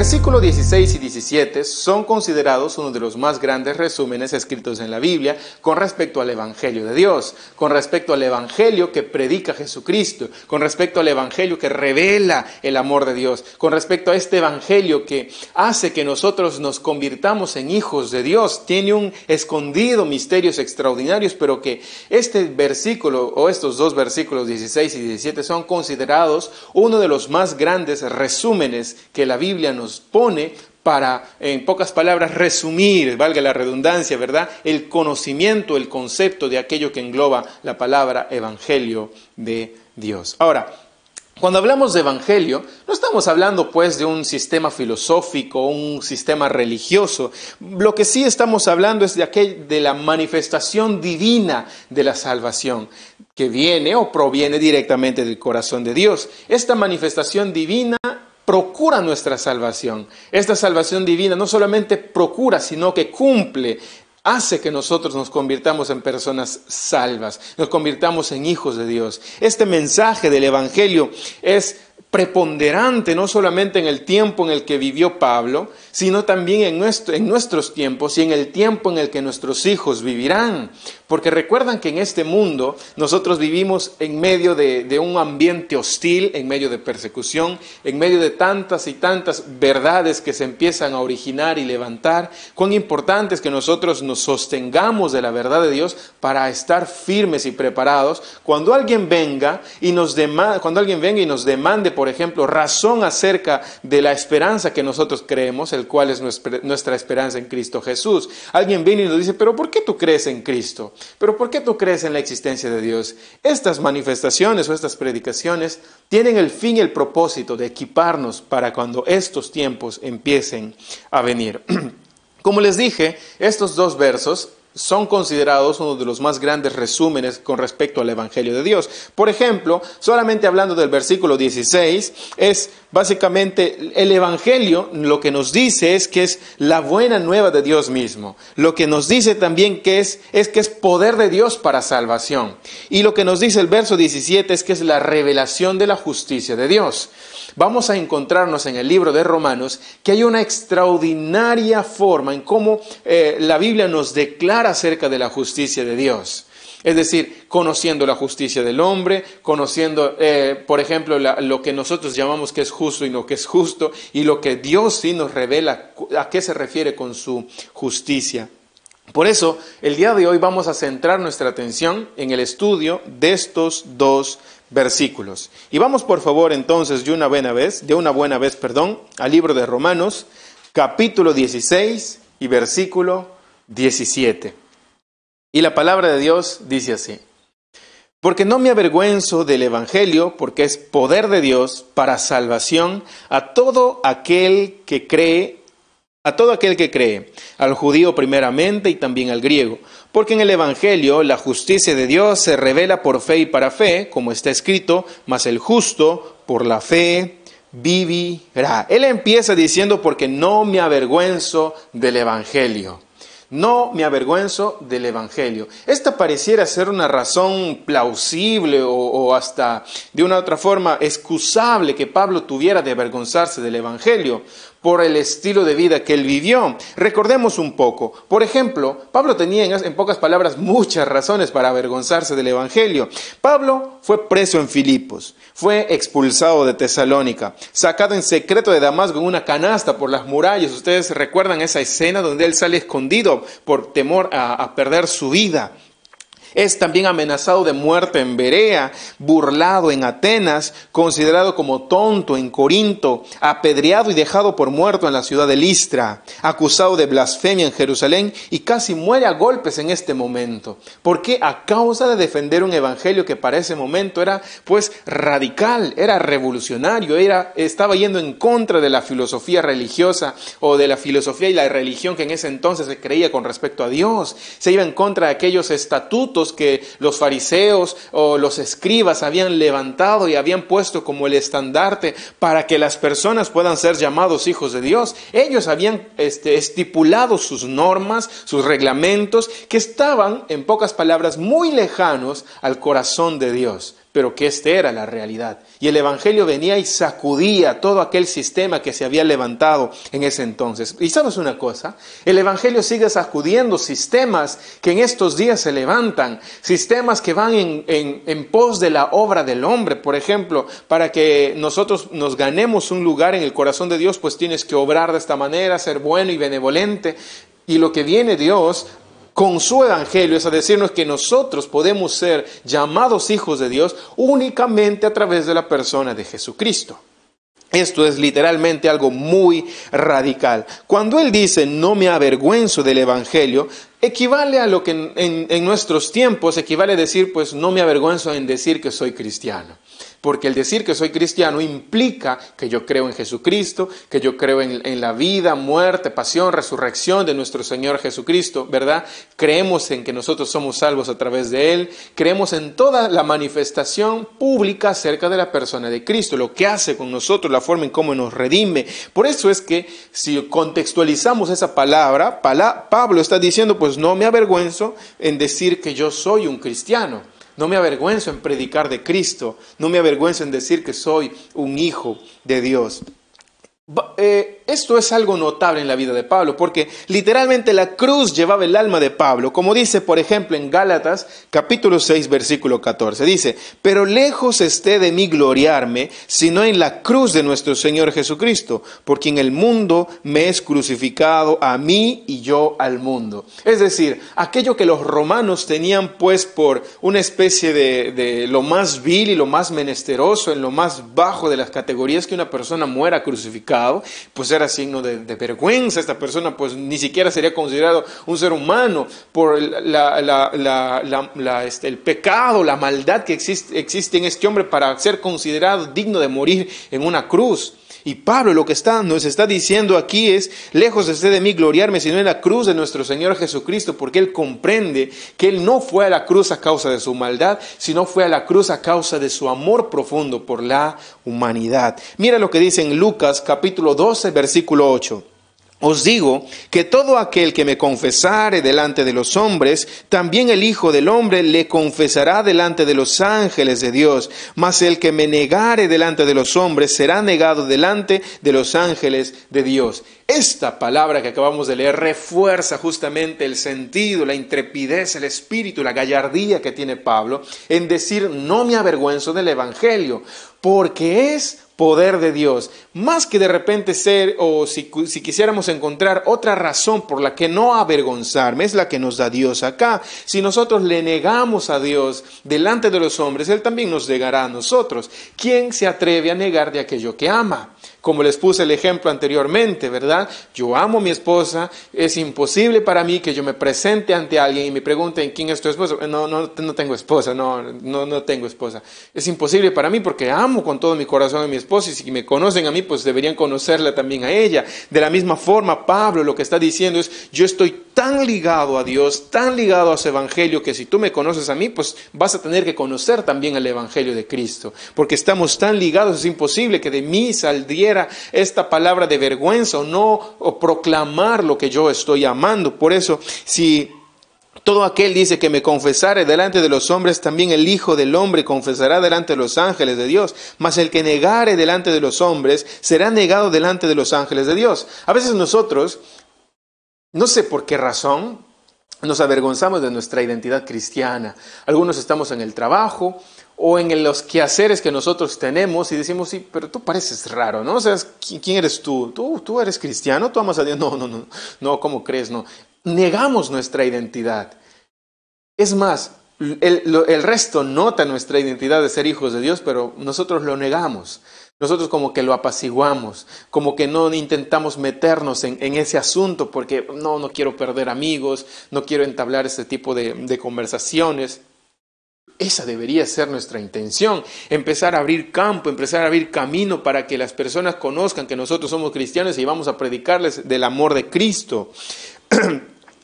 versículos 16 y 17 son considerados uno de los más grandes resúmenes escritos en la Biblia con respecto al Evangelio de Dios, con respecto al Evangelio que predica Jesucristo, con respecto al Evangelio que revela el amor de Dios, con respecto a este Evangelio que hace que nosotros nos convirtamos en hijos de Dios. Tiene un escondido misterios extraordinarios, pero que este versículo o estos dos versículos 16 y 17 son considerados uno de los más grandes resúmenes que la Biblia nos pone para, en pocas palabras, resumir, valga la redundancia, ¿verdad?, el conocimiento, el concepto de aquello que engloba la palabra Evangelio de Dios. Ahora, cuando hablamos de evangelio, no estamos hablando pues de un sistema filosófico, un sistema religioso. Lo que sí estamos hablando es de la manifestación divina de la salvación, que viene o proviene directamente del corazón de Dios. Esta manifestación divina procura nuestra salvación. Esta salvación divina no solamente procura, sino que cumple, hace que nosotros nos convirtamos en personas salvas, nos convirtamos en hijos de Dios. Este mensaje del Evangelio es preponderante no solamente en el tiempo en el que vivió Pablo, sino también en nuestros tiempos y en el tiempo en el que nuestros hijos vivirán. Porque recuerdan que en este mundo nosotros vivimos en medio de un ambiente hostil, en medio de persecución, en medio de tantas y tantas verdades que se empiezan a originar y levantar. Cuán importante es que nosotros nos sostengamos de la verdad de Dios para estar firmes y preparados cuando alguien venga y nos demande, por ejemplo, razón acerca de la esperanza que nosotros creemos, el cual es nuestra esperanza en Cristo Jesús. Alguien viene y nos dice, pero ¿por qué tú crees en Cristo? ¿Pero por qué tú crees en la existencia de Dios? Estas manifestaciones o estas predicaciones tienen el fin y el propósito de equiparnos para cuando estos tiempos empiecen a venir. Como les dije, estos dos versos son considerados uno de los más grandes resúmenes con respecto al Evangelio de Dios. Por ejemplo, solamente hablando del versículo 16, es básicamente el Evangelio, lo que nos dice es que es la buena nueva de Dios mismo. Lo que nos dice también que es que es poder de Dios para salvación. Y lo que nos dice el verso 17 es que es la revelación de la justicia de Dios. Vamos a encontrarnos en el libro de Romanos que hay una extraordinaria forma en cómo la Biblia nos declara acerca de la justicia de Dios. Es decir, conociendo la justicia del hombre, conociendo, por ejemplo, lo que nosotros llamamos que es justo y lo que es justo, y lo que Dios sí nos revela a qué se refiere con su justicia. Por eso, el día de hoy vamos a centrar nuestra atención en el estudio de estos dos versículos. Y vamos por favor entonces de una buena vez, al libro de Romanos, capítulo 16 y versículo 17. Y la palabra de Dios dice así: porque no me avergüenzo del Evangelio, porque es poder de Dios para salvación a todo aquel que cree, al judío primeramente y también al griego. Porque en el Evangelio la justicia de Dios se revela por fe y para fe, como está escrito, mas el justo por la fe vivirá. Él empieza diciendo, porque no me avergüenzo del Evangelio. No me avergüenzo del Evangelio. Esta pareciera ser una razón plausible o hasta de una otra forma excusable que Pablo tuviera de avergonzarse del Evangelio por el estilo de vida que él vivió. Recordemos un poco. Por ejemplo, Pablo tenía en pocas palabras muchas razones para avergonzarse del Evangelio. Pablo fue preso en Filipos, fue expulsado de Tesalónica, sacado en secreto de Damasco en una canasta por las murallas. Ustedes recuerdan esa escena donde él sale escondido por temor a perder su vida. Es también amenazado de muerte en Berea, burlado en Atenas, considerado como tonto en Corinto, apedreado y dejado por muerto en la ciudad de Listra, acusado de blasfemia en Jerusalén y casi muere a golpes en este momento. ¿Por qué? A causa de defender un evangelio que para ese momento era pues radical, era revolucionario, estaba yendo en contra de la filosofía religiosa o de la filosofía y la religión que en ese entonces se creía con respecto a Dios. Se iba en contra de aquellos estatutos que los fariseos o los escribas habían levantado y habían puesto como el estandarte para que las personas puedan ser llamados hijos de Dios. Ellos habían estipulado sus normas, sus reglamentos, que estaban, en pocas palabras, muy lejanos al corazón de Dios. pero que esta era la realidad. Y el Evangelio venía y sacudía todo aquel sistema que se había levantado en ese entonces. Y ¿sabes una cosa? El Evangelio sigue sacudiendo sistemas que en estos días se levantan, sistemas que van en pos de la obra del hombre. Por ejemplo, para que nosotros nos ganemos un lugar en el corazón de Dios, pues tienes que obrar de esta manera, ser bueno y benevolente. Y lo que viene Dios con su evangelio es a decirnos que nosotros podemos ser llamados hijos de Dios únicamente a través de la persona de Jesucristo. Esto es literalmente algo muy radical. Cuando Él dice, no me avergüenzo del evangelio, equivale a lo que en nuestros tiempos equivale a decir, pues no me avergüenzo en decir que soy cristiano. Porque el decir que soy cristiano implica que yo creo en Jesucristo, que yo creo en la vida, muerte, pasión, resurrección de nuestro Señor Jesucristo, ¿verdad? Creemos en que nosotros somos salvos a través de Él, creemos en toda la manifestación pública acerca de la persona de Cristo, lo que hace con nosotros, la forma en cómo nos redime. Por eso es que si contextualizamos esa palabra, Pablo está diciendo, pues no me avergüenzo en decir que yo soy un cristiano. No me avergüenzo en predicar de Cristo, no me avergüenzo en decir que soy un hijo de Dios. Esto es algo notable en la vida de Pablo, porque literalmente la cruz llevaba el alma de Pablo, como dice por ejemplo en Gálatas capítulo 6 versículo 14, dice, pero lejos esté de mí gloriarme, sino en la cruz de nuestro Señor Jesucristo, porque en el mundo me es crucificado a mí y yo al mundo. Es decir, aquello que los romanos tenían pues por una especie de lo más vil y lo más menesteroso, en lo más bajo de las categorías que una persona muera crucificada, pues era signo de vergüenza. Esta persona pues ni siquiera sería considerado un ser humano por el pecado, la maldad que existe en este hombre para ser considerado digno de morir en una cruz. Y Pablo lo que nos está diciendo aquí es, lejos esté de mí gloriarme, sino en la cruz de nuestro Señor Jesucristo, porque Él comprende que Él no fue a la cruz a causa de su maldad, sino fue a la cruz a causa de su amor profundo por la humanidad. Mira lo que dice en Lucas capítulo 12, versículo 8. Os digo que todo aquel que me confesare delante de los hombres, también el Hijo del Hombre le confesará delante de los ángeles de Dios. Mas el que me negare delante de los hombres será negado delante de los ángeles de Dios. Esta palabra que acabamos de leer refuerza justamente el sentido, la intrepidez, el espíritu, la gallardía que tiene Pablo en decir no me avergüenzo del evangelio, porque es poder de Dios, más que de repente ser, o si quisiéramos encontrar otra razón por la que no avergonzarme, es la que nos da Dios acá. Si nosotros le negamos a Dios delante de los hombres, Él también nos negará a nosotros. ¿Quién se atreve a negar de aquello que ama? Como les puse el ejemplo anteriormente, ¿verdad? Yo amo a mi esposa, es imposible para mí que yo me presente ante alguien y me pregunten ¿quién es tu esposa? No tengo esposa, no tengo esposa. Es imposible para mí porque amo con todo mi corazón a mi esposa y si me conocen a mí, pues deberían conocerla también a ella. De la misma forma, Pablo lo que está diciendo es, yo estoy tan ligado a Dios, tan ligado a su evangelio, que si tú me conoces a mí, pues vas a tener que conocer también el evangelio de Cristo. Porque estamos tan ligados, es imposible que de mí saliera esta palabra de vergüenza o proclamar lo que yo estoy amando. Por eso, si todo aquel dice que me confesare delante de los hombres, también el Hijo del Hombre confesará delante de los ángeles de Dios. Mas el que negare delante de los hombres será negado delante de los ángeles de Dios. A veces nosotros, no sé por qué razón, nos avergonzamos de nuestra identidad cristiana. Algunos estamos en el trabajo o en los quehaceres que nosotros tenemos y decimos, sí, pero tú pareces raro, ¿no? O sea, ¿quién eres tú? ¿Tú eres cristiano? ¿Tú amas a Dios? No, ¿cómo crees? No. Negamos nuestra identidad. Es más, el resto nota nuestra identidad de ser hijos de Dios, pero nosotros lo negamos. Nosotros como que lo apaciguamos, como que no intentamos meternos en ese asunto porque no quiero perder amigos, no quiero entablar ese tipo de conversaciones. Esa debería ser nuestra intención, empezar a abrir campo, empezar a abrir camino para que las personas conozcan que nosotros somos cristianos y vamos a predicarles del amor de Cristo.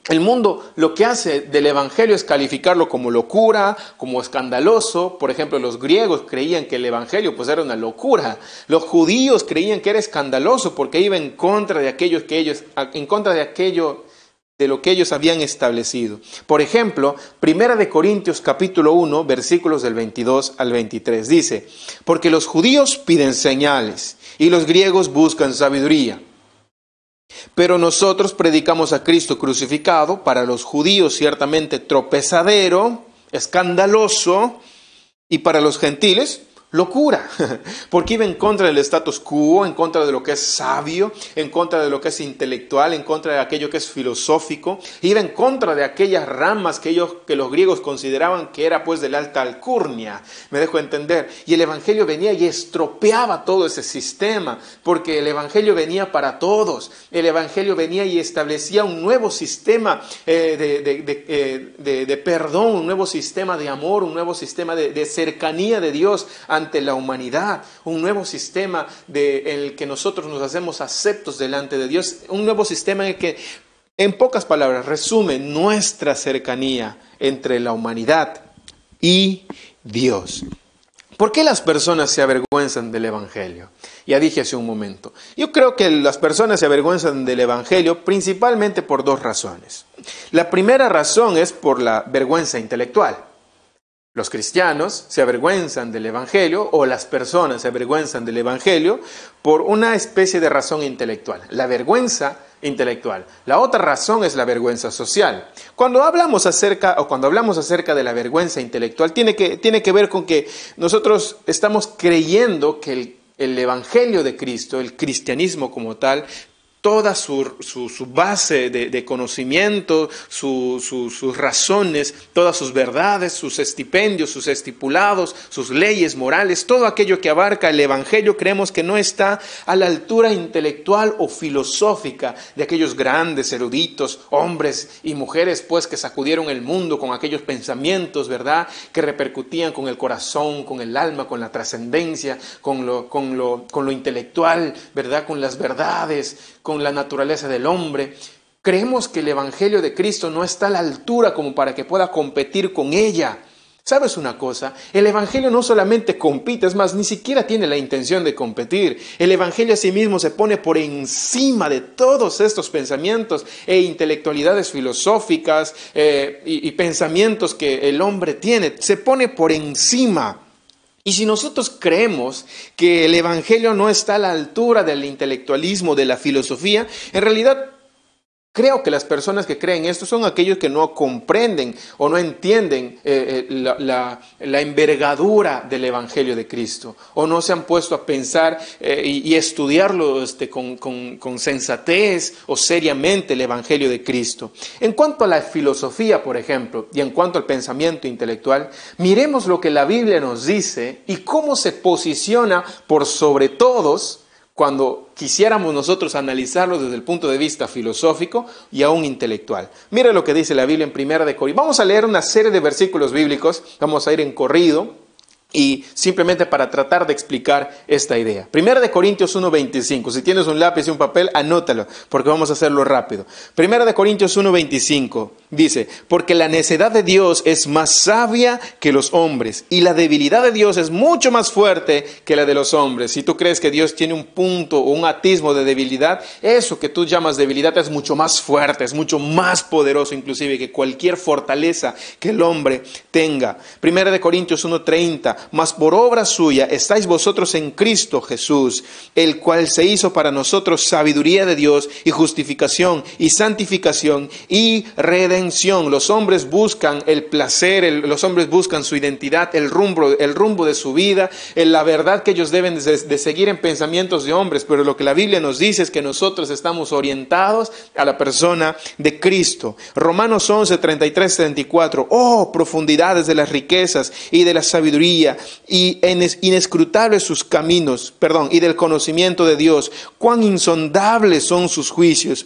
El mundo lo que hace del evangelio es calificarlo como locura, como escandaloso. Por ejemplo, los griegos creían que el evangelio pues era una locura. Los judíos creían que era escandaloso porque iba en contra de aquello de lo que ellos habían establecido. Por ejemplo, 1 Corintios capítulo 1, versículos del 22 al 23, dice: porque los judíos piden señales y los griegos buscan sabiduría. Pero nosotros predicamos a Cristo crucificado, para los judíos ciertamente tropezadero, escandaloso, y para los gentiles locura, porque iba en contra del status quo, en contra de lo que es sabio, en contra de lo que es intelectual, en contra de aquello que es filosófico, iba en contra de aquellas ramas que los griegos consideraban que era pues de la alta alcurnia, me dejo entender, y el evangelio venía y estropeaba todo ese sistema, porque el evangelio venía para todos, el evangelio venía y establecía un nuevo sistema de perdón, un nuevo sistema de amor, un nuevo sistema de cercanía de Dios ante la humanidad, un nuevo sistema en el que nosotros nos hacemos aceptos delante de Dios, un nuevo sistema en el que, en pocas palabras, resume nuestra cercanía entre la humanidad y Dios. ¿Por qué las personas se avergüenzan del Evangelio? Ya dije hace un momento. Yo creo que las personas se avergüenzan del Evangelio principalmente por dos razones. La primera razón es por la vergüenza intelectual. Los cristianos se avergüenzan del Evangelio, o las personas se avergüenzan del Evangelio por una especie de razón intelectual, la vergüenza intelectual. La otra razón es la vergüenza social. Cuando hablamos acerca de la vergüenza intelectual, tiene que ver con que nosotros estamos creyendo que el Evangelio de Cristo, el cristianismo como tal, toda su base de conocimiento, sus razones, todas sus verdades, sus estipendios, sus estipulados, sus leyes morales, todo aquello que abarca el Evangelio, creemos que no está a la altura intelectual o filosófica de aquellos grandes eruditos, hombres y mujeres, pues, que sacudieron el mundo con aquellos pensamientos, ¿verdad?, que repercutían con el corazón, con el alma, con la trascendencia, con lo intelectual, ¿verdad?, con las verdades, con la naturaleza del hombre. Creemos que el Evangelio de Cristo no está a la altura como para que pueda competir con ella. ¿Sabes una cosa? El Evangelio no solamente compite, es más, ni siquiera tiene la intención de competir. El Evangelio a sí mismo se pone por encima de todos estos pensamientos e intelectualidades filosóficas y pensamientos que el hombre tiene. Se pone por encima. Y si nosotros creemos que el Evangelio no está a la altura del intelectualismo, de la filosofía, en realidad creo que las personas que creen esto son aquellos que no comprenden o no entienden la envergadura del Evangelio de Cristo, o no se han puesto a pensar y estudiarlo con sensatez o seriamente el Evangelio de Cristo. En cuanto a la filosofía, por ejemplo, y en cuanto al pensamiento intelectual, miremos lo que la Biblia nos dice y cómo se posiciona por sobre todos cuando quisiéramos nosotros analizarlo desde el punto de vista filosófico y aún intelectual. Mira lo que dice la Biblia en 1 Corintios. Vamos a leer una serie de versículos bíblicos, vamos a ir en corrido y simplemente para tratar de explicar esta idea. 1 Corintios 1:25. Si tienes un lápiz y un papel, anótalo, porque vamos a hacerlo rápido. 1 Corintios 1:25 dice: porque la necedad de Dios es más sabia que los hombres, y la debilidad de Dios es mucho más fuerte que la de los hombres. Si tú crees que Dios tiene un punto o un atismo de debilidad, eso que tú llamas debilidad es mucho más fuerte, es mucho más poderoso inclusive que cualquier fortaleza que el hombre tenga. 1 Corintios 1:30. Mas por obra suya estáis vosotros en Cristo Jesús, el cual se hizo para nosotros sabiduría de Dios y justificación y santificación y redención. Los hombres buscan el placer, los hombres buscan su identidad, el rumbo de su vida, la verdad que ellos deben de seguir en pensamientos de hombres, pero lo que la Biblia nos dice es que nosotros estamos orientados a la persona de Cristo. Romanos 11:33-34. Oh, profundidades de las riquezas y de la sabiduría, y inescrutables sus caminos, y del conocimiento de Dios, cuán insondables son sus juicios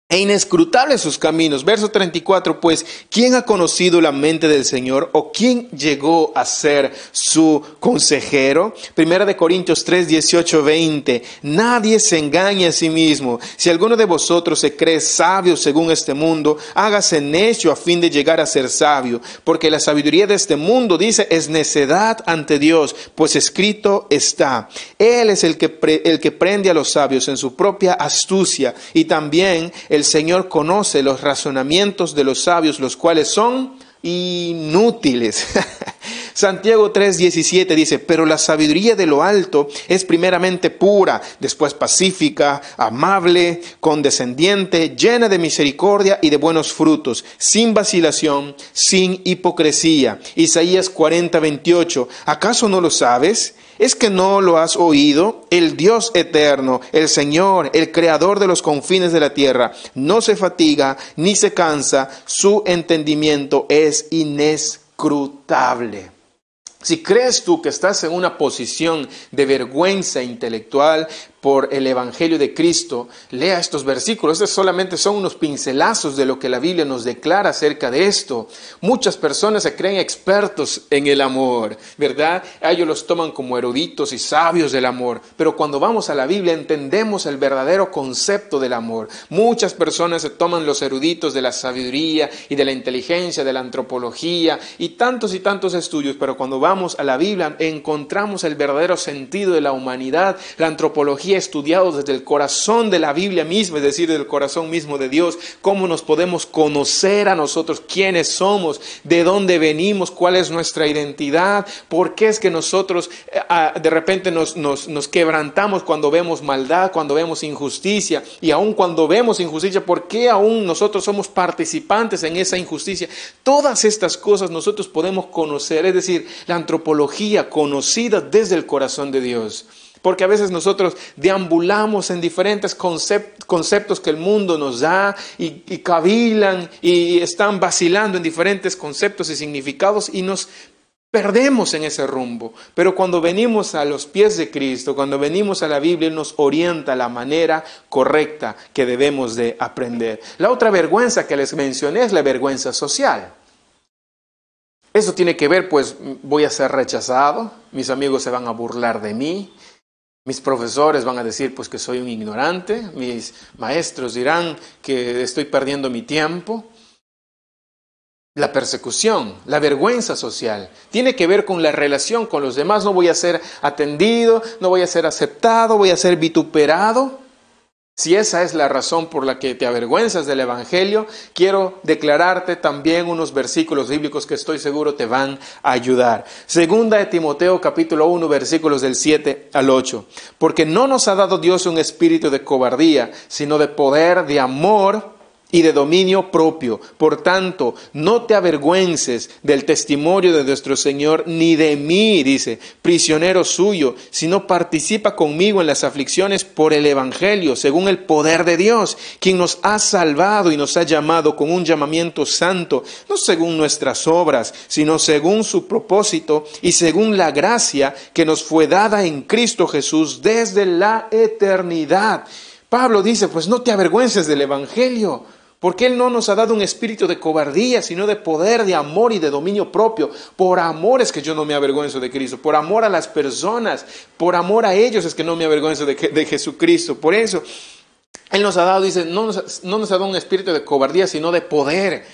e inescrutables sus caminos. Verso 34, pues, ¿quién ha conocido la mente del Señor? ¿O quién llegó a ser su consejero? 1 Corintios 3, 18, 20. Nadie se engañe a sí mismo. Si alguno de vosotros se cree sabio según este mundo, hágase necio a fin de llegar a ser sabio. Porque la sabiduría de este mundo, dice, es necedad ante Dios, pues escrito está: Él es el que prende a los sabios en su propia astucia, y también el Señor conoce los razonamientos de los sabios, los cuales son inútiles. Santiago 3:17 dice, pero la sabiduría de lo alto es primeramente pura, después pacífica, amable, condescendiente, llena de misericordia y de buenos frutos, sin vacilación, sin hipocresía. Isaías 40:28, ¿acaso no lo sabes? ¿Es que no lo has oído? El Dios eterno, el Señor, el creador de los confines de la tierra, no se fatiga ni se cansa, su entendimiento es inescrutable. Si crees tú que estás en una posición de vergüenza intelectual por el Evangelio de Cristo, lea estos versículos. Estos solamente son unos pincelazos de lo que la Biblia nos declara acerca de esto. Muchas personas se creen expertos en el amor, ¿verdad? Ellos los toman como eruditos y sabios del amor, pero cuando vamos a la Biblia entendemos el verdadero concepto del amor. Muchas personas se toman los eruditos de la sabiduría y de la inteligencia, de la antropología y tantos estudios, pero cuando vamos a la Biblia encontramos el verdadero sentido de la humanidad. La antropología estudiado desde el corazón de la Biblia misma, es decir, del corazón mismo de Dios, cómo nos podemos conocer a nosotros, quiénes somos, de dónde venimos, cuál es nuestra identidad, por qué es que nosotros de repente nos quebrantamos cuando vemos maldad, cuando vemos injusticia, y aun cuando vemos injusticia, por qué aún nosotros somos participantes en esa injusticia. Todas estas cosas nosotros podemos conocer, es decir, la antropología conocida desde el corazón de Dios. Porque a veces nosotros deambulamos en diferentes conceptos que el mundo nos da y cavilan y están vacilando en diferentes conceptos y significados y nos perdemos en ese rumbo. Pero cuando venimos a los pies de Cristo, cuando venimos a la Biblia, Él nos orienta la manera correcta que debemos de aprender. La otra vergüenza que les mencioné es la vergüenza social. Eso tiene que ver, pues voy a ser rechazado, mis amigos se van a burlar de mí. Mis profesores van a decir pues que soy un ignorante, mis maestros dirán que estoy perdiendo mi tiempo. La persecución, la vergüenza social, tiene que ver con la relación con los demás. No voy a ser atendido, no voy a ser aceptado, voy a ser vituperado. Si esa es la razón por la que te avergüenzas del Evangelio, quiero declararte también unos versículos bíblicos que estoy seguro te van a ayudar. Segunda de Timoteo capítulo 1 versículos del 7 al 8. Porque no nos ha dado Dios un espíritu de cobardía, sino de poder, de amor y de dominio propio. Por tanto, no te avergüences del testimonio de nuestro Señor, ni de mí, dice, prisionero suyo, sino participa conmigo en las aflicciones por el Evangelio, según el poder de Dios, quien nos ha salvado y nos ha llamado con un llamamiento santo, no según nuestras obras, sino según su propósito y según la gracia que nos fue dada en Cristo Jesús desde la eternidad. Pablo dice, pues no te avergüences del Evangelio, porque Él no nos ha dado un espíritu de cobardía, sino de poder, de amor y de dominio propio. Por amor es que yo no me avergüenzo de Cristo, por amor a las personas, por amor a ellos es que no me avergüenzo de Jesucristo. Por eso Él nos ha dado, dice, no nos ha dado un espíritu de cobardía, sino de poder,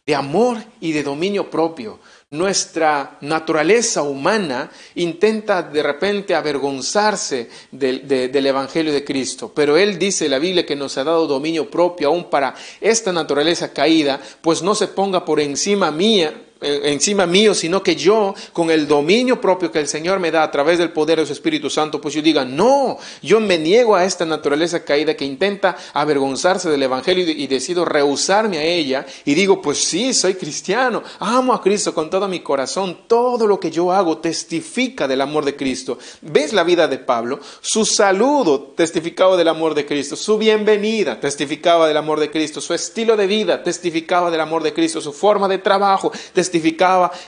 de amor y de dominio propio. Nuestra naturaleza humana intenta de repente avergonzarse del Evangelio de Cristo, pero Él dice, la Biblia, que nos ha dado dominio propio aún para esta naturaleza caída, pues no se ponga por encima mío, sino que yo, con el dominio propio que el Señor me da a través del poder de su Espíritu Santo, pues yo diga, no, yo me niego a esta naturaleza caída que intenta avergonzarse del Evangelio y decido rehusarme a ella y digo, pues sí, soy cristiano, amo a Cristo con todo mi corazón, todo lo que yo hago testifica del amor de Cristo. ¿Ves la vida de Pablo? Su saludo testificaba del amor de Cristo, su bienvenida testificaba del amor de Cristo, su estilo de vida testificaba del amor de Cristo, su forma de trabajo testificaba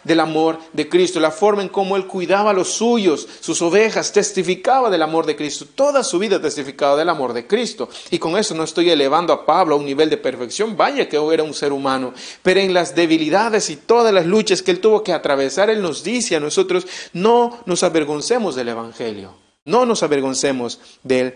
del amor de Cristo, la forma en cómo Él cuidaba a los suyos, sus ovejas, testificaba del amor de Cristo, toda su vida testificaba del amor de Cristo. Y con eso no estoy elevando a Pablo a un nivel de perfección, vaya que era un ser humano, pero en las debilidades y todas las luchas que Él tuvo que atravesar, Él nos dice a nosotros, no nos avergoncemos del Evangelio, no nos avergoncemos del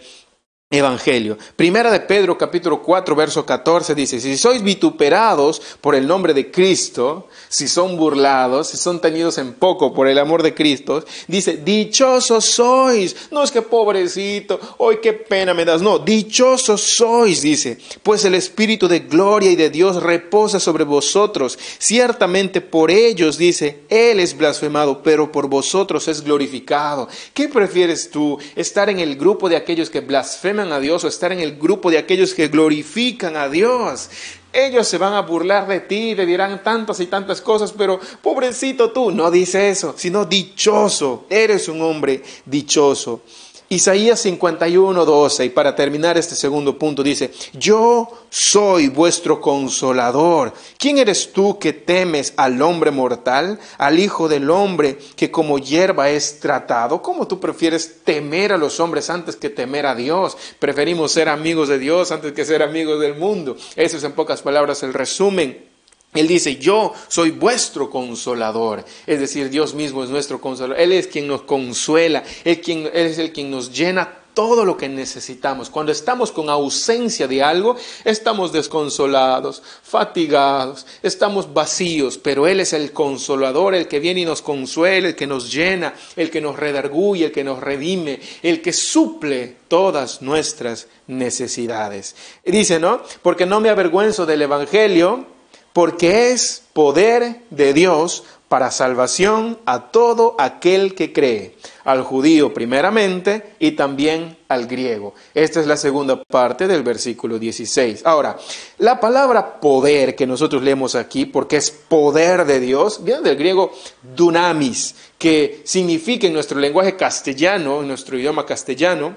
evangelio. Primera de Pedro, capítulo 4, verso 14, dice: si sois vituperados por el nombre de Cristo, si son burlados, si son tenidos en poco por el amor de Cristo, dice: dichosos sois. No es que pobrecito, hoy qué pena me das. No, dichosos sois, dice, pues el Espíritu de gloria y de Dios reposa sobre vosotros. Ciertamente por ellos, dice, Él es blasfemado, pero por vosotros es glorificado. ¿Qué prefieres tú? ¿Estar en el grupo de aquellos que blasfeman a Dios o estar en el grupo de aquellos que glorifican a Dios? Ellos se van a burlar de ti, te dirán tantas y tantas cosas, pero pobrecito tú. No dice eso, sino dichoso. Eres un hombre dichoso. Isaías 51, 12, y para terminar este segundo punto dice: yo soy vuestro consolador. ¿Quién eres tú que temes al hombre mortal, al hijo del hombre que como hierba es tratado? ¿Cómo tú prefieres temer a los hombres antes que temer a Dios? Preferimos ser amigos de Dios antes que ser amigos del mundo. Eso es en pocas palabras el resumen. Él dice: yo soy vuestro consolador. Es decir, Dios mismo es nuestro consolador. Él es quien nos consuela. Él es el quien nos llena todo lo que necesitamos. Cuando estamos con ausencia de algo, estamos desconsolados, fatigados, estamos vacíos. Pero Él es el consolador, el que viene y nos consuela, el que nos llena, el que nos redarguye, el que nos redime, el que suple todas nuestras necesidades. Y dice, ¿no? Porque no me avergüenzo del Evangelio, porque es poder de Dios para salvación a todo aquel que cree, al judío primeramente y también al griego. Esta es la segunda parte del versículo 16. Ahora, la palabra poder que nosotros leemos aquí, porque es poder de Dios, viene del griego dunamis, que significa en nuestro lenguaje castellano, en nuestro idioma castellano,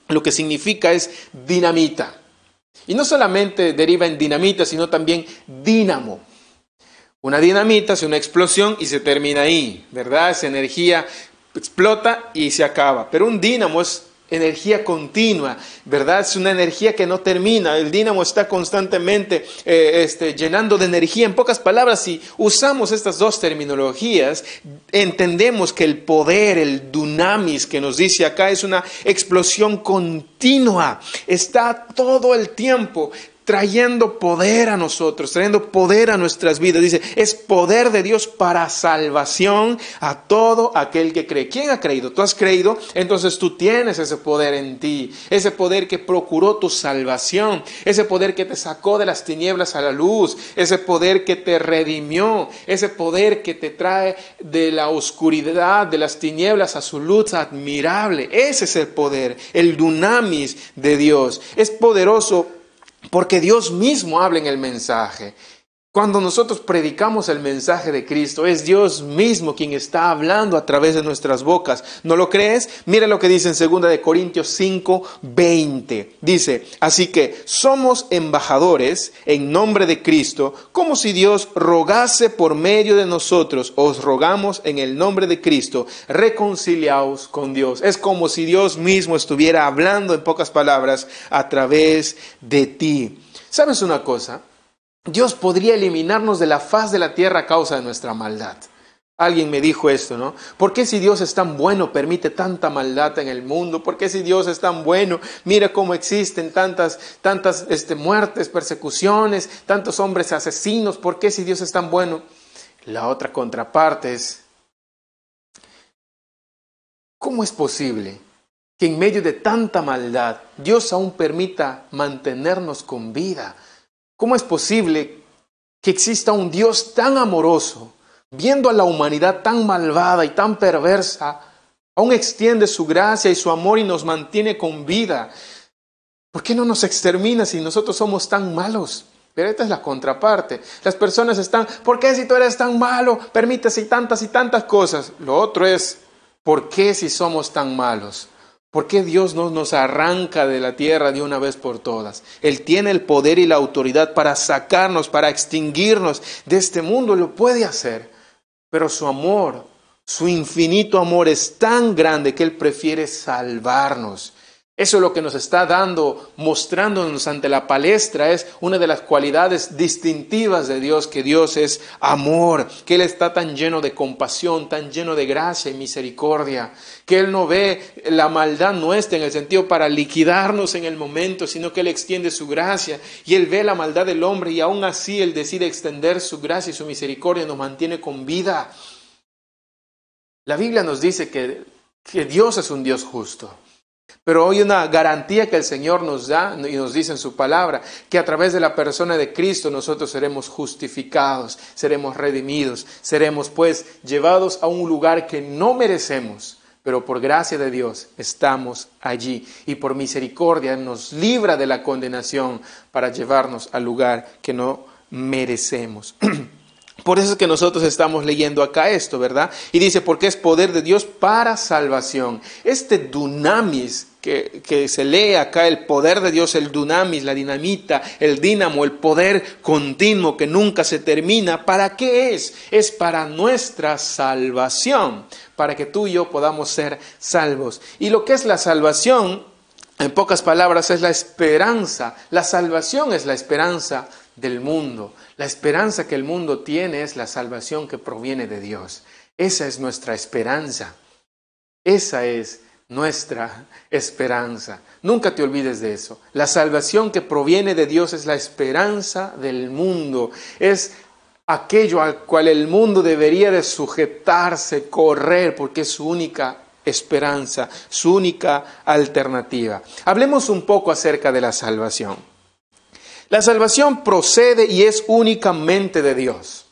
lo que significa es dinamita. Y no solamente deriva en dinamita, sino también dínamo. Una dinamita es una explosión y se termina ahí, ¿verdad? Esa energía explota y se acaba. Pero un dínamo es energía continua, ¿verdad? Es una energía que no termina. El dínamo está constantemente llenando de energía. En pocas palabras, si usamos estas dos terminologías, entendemos que el poder, el dunamis que nos dice acá, es una explosión continua. Está todo el tiempo trayendo poder a nosotros, trayendo poder a nuestras vidas. Dice, es poder de Dios para salvación a todo aquel que cree. ¿Quién ha creído? ¿Tú has creído? Entonces tú tienes ese poder en ti, ese poder que procuró tu salvación, ese poder que te sacó de las tinieblas a la luz, ese poder que te redimió, ese poder que te trae de la oscuridad, de las tinieblas a su luz admirable. Ese es el poder, el dunamis de Dios. Es poderoso porque Dios mismo habla en el mensaje. Cuando nosotros predicamos el mensaje de Cristo, es Dios mismo quien está hablando a través de nuestras bocas. ¿No lo crees? Mira lo que dice en 2 Corintios 5, 20. Dice, así que somos embajadores en nombre de Cristo, como si Dios rogase por medio de nosotros. Os rogamos en el nombre de Cristo, reconciliaos con Dios. Es como si Dios mismo estuviera hablando, en pocas palabras, a través de ti. ¿Sabes una cosa? Dios podría eliminarnos de la faz de la tierra a causa de nuestra maldad. Alguien me dijo esto, ¿no? ¿Por qué si Dios es tan bueno permite tanta maldad en el mundo? ¿Por qué si Dios es tan bueno mira cómo existen tantas muertes, persecuciones, tantos hombres asesinos? ¿Por qué si Dios es tan bueno? La otra contraparte es, ¿cómo es posible que en medio de tanta maldad Dios aún permita mantenernos con vida? ¿Cómo es posible que exista un Dios tan amoroso, viendo a la humanidad tan malvada y tan perversa, aún extiende su gracia y su amor y nos mantiene con vida? ¿Por qué no nos extermina si nosotros somos tan malos? Pero esta es la contraparte. Las personas están, ¿por qué si tú eres tan malo, permites y tantas cosas? Lo otro es, ¿por qué si somos tan malos? ¿Por qué Dios no nos arranca de la tierra de una vez por todas? Él tiene el poder y la autoridad para sacarnos, para extinguirnos de este mundo. Lo puede hacer. Pero su amor, su infinito amor es tan grande que Él prefiere salvarnos. Eso es lo que nos está dando, mostrándonos ante la palestra, es una de las cualidades distintivas de Dios, que Dios es amor, que Él está tan lleno de compasión, tan lleno de gracia y misericordia, que Él no ve la maldad nuestra en el sentido para liquidarnos en el momento, sino que Él extiende su gracia y Él ve la maldad del hombre y aún así Él decide extender su gracia y su misericordia y nos mantiene con vida. La Biblia nos dice que Dios es un Dios justo. Pero hay una garantía que el Señor nos da y nos dice en su palabra, que a través de la persona de Cristo nosotros seremos justificados, seremos redimidos, seremos pues llevados a un lugar que no merecemos, pero por gracia de Dios estamos allí y por misericordia nos libra de la condenación para llevarnos al lugar que no merecemos. Por eso es que nosotros estamos leyendo acá esto, ¿verdad? Y dice, porque es poder de Dios para salvación. Este dunamis que se lee acá, el poder de Dios, el dunamis, la dinamita, el dínamo, el poder continuo que nunca se termina, ¿para qué es? Es para nuestra salvación, para que tú y yo podamos ser salvos. Y lo que es la salvación, en pocas palabras, es la esperanza. La salvación es la esperanza del mundo. La esperanza que el mundo tiene es la salvación que proviene de Dios. Esa es nuestra esperanza. Esa es nuestra esperanza. Nunca te olvides de eso. La salvación que proviene de Dios es la esperanza del mundo. Es aquello al cual el mundo debería de sujetarse, correr, porque es su única esperanza, su única alternativa. Hablemos un poco acerca de la salvación. La salvación procede y es únicamente de Dios.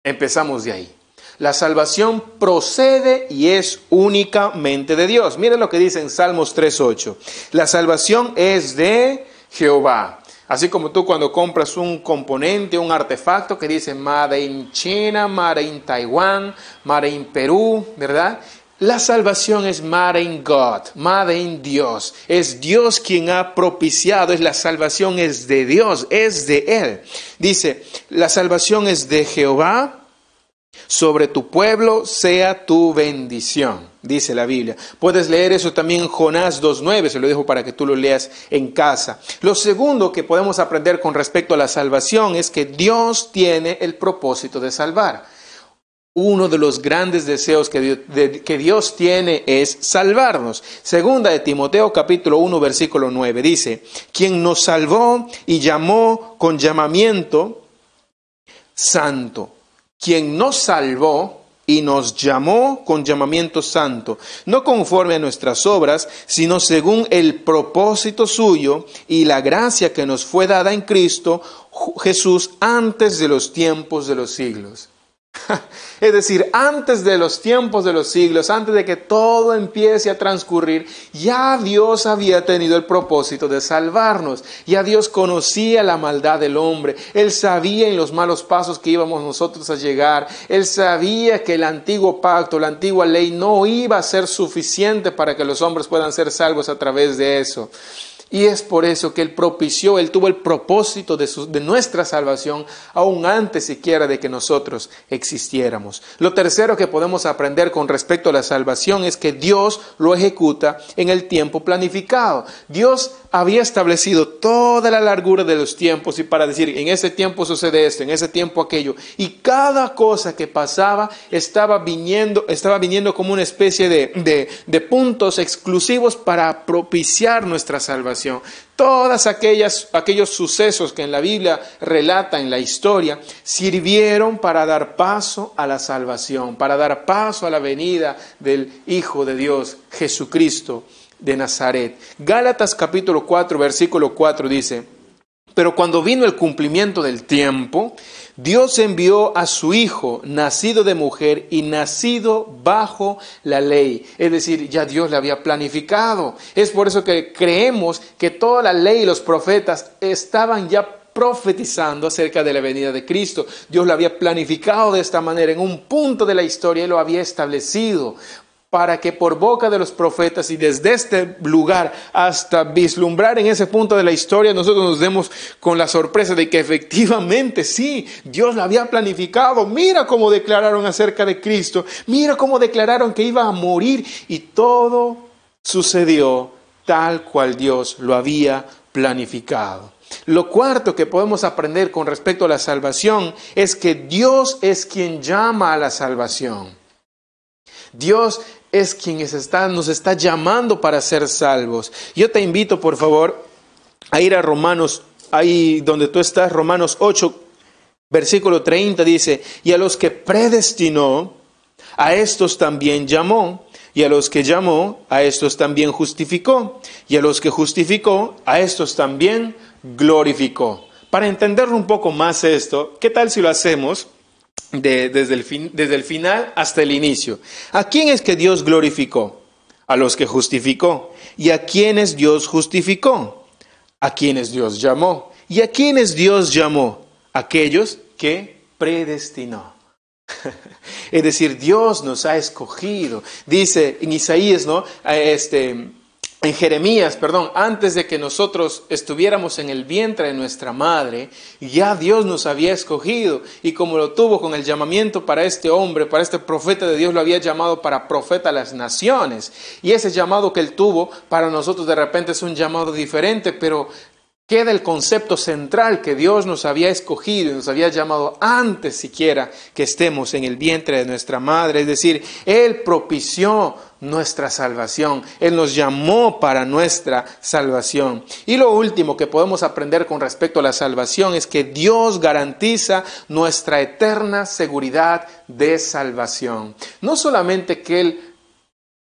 Empezamos de ahí. La salvación procede y es únicamente de Dios. Miren lo que dice en Salmos 3:8. La salvación es de Jehová. Así como tú cuando compras un componente, un artefacto que dice Made in China, Made in Taiwán, Made in Perú, ¿verdad? La salvación es Made in God, Made in Dios. Es Dios quien ha propiciado, la salvación es de Dios, es de Él. Dice, la salvación es de Jehová, sobre tu pueblo sea tu bendición, dice la Biblia. Puedes leer eso también en Jonás 2:9, se lo dejo para que tú lo leas en casa. Lo segundo que podemos aprender con respecto a la salvación es que Dios tiene el propósito de salvar. Uno de los grandes deseos que Dios tiene es salvarnos. Segunda de Timoteo capítulo 1 versículo 9 dice, quien nos salvó y llamó con llamamiento santo. Quien nos salvó y nos llamó con llamamiento santo, no conforme a nuestras obras, sino según el propósito suyo y la gracia que nos fue dada en Cristo Jesús antes de los tiempos de los siglos. Es decir, antes de los tiempos de los siglos, antes de que todo empiece a transcurrir, ya Dios había tenido el propósito de salvarnos. Ya Dios conocía la maldad del hombre. Él sabía en los malos pasos que íbamos nosotros a llegar. Él sabía que el antiguo pacto, la antigua ley no iba a ser suficiente para que los hombres puedan ser salvos a través de eso. Y es por eso que Él propició, Él tuvo el propósito de nuestra salvación aún antes siquiera de que nosotros existiéramos. Lo tercero que podemos aprender con respecto a la salvación es que Dios lo ejecuta en el tiempo planificado. Dios había establecido toda la largura de los tiempos y para decir, en ese tiempo sucede esto, en ese tiempo aquello. Y cada cosa que pasaba estaba viniendo como una especie de puntos exclusivos para propiciar nuestra salvación. Todas aquellos sucesos que en la Biblia relatan la historia sirvieron para dar paso a la salvación, para dar paso a la venida del Hijo de Dios, Jesucristo de Nazaret. Gálatas capítulo 4, versículo 4 dice, pero cuando vino el cumplimiento del tiempo, Dios envió a su Hijo, nacido de mujer y nacido bajo la ley. Es decir, ya Dios le había planificado. Es por eso que creemos que toda la ley y los profetas estaban ya profetizando acerca de la venida de Cristo. Dios lo había planificado de esta manera. En un punto de la historia Él lo había establecido, para que por boca de los profetas y desde este lugar hasta vislumbrar en ese punto de la historia, nosotros nos demos con la sorpresa de que efectivamente sí, Dios lo había planificado. Mira cómo declararon acerca de Cristo, mira cómo declararon que iba a morir y todo sucedió tal cual Dios lo había planificado. Lo cuarto que podemos aprender con respecto a la salvación es que Dios es quien llama a la salvación. Dios es quien nos está llamando para ser salvos. Yo te invito, por favor, a ir a Romanos, ahí donde tú estás, Romanos 8, versículo 30 dice, y a los que predestinó, a estos también llamó, y a los que llamó, a estos también justificó, y a los que justificó, a estos también glorificó. Para entenderlo un poco más esto, ¿qué tal si lo hacemos desde el final hasta el inicio? ¿A quién es que Dios glorificó? A los que justificó. ¿Y a quiénes Dios justificó? A quienes Dios llamó. ¿Y a quiénes Dios llamó? Aquellos que predestinó. Es decir, Dios nos ha escogido. Dice en Isaías, ¿no? En Jeremías, antes de que nosotros estuviéramos en el vientre de nuestra madre, ya Dios nos había escogido, y como lo tuvo con el llamamiento para este hombre, para este profeta de Dios, lo había llamado para profeta a las naciones, y ese llamado que él tuvo para nosotros de repente es un llamado diferente, pero queda el concepto central que Dios nos había escogido y nos había llamado antes siquiera que estemos en el vientre de nuestra madre. Es decir, Él propició nuestra salvación. Él nos llamó para nuestra salvación. Y lo último que podemos aprender con respecto a la salvación es que Dios garantiza nuestra eterna seguridad de salvación. No solamente que Él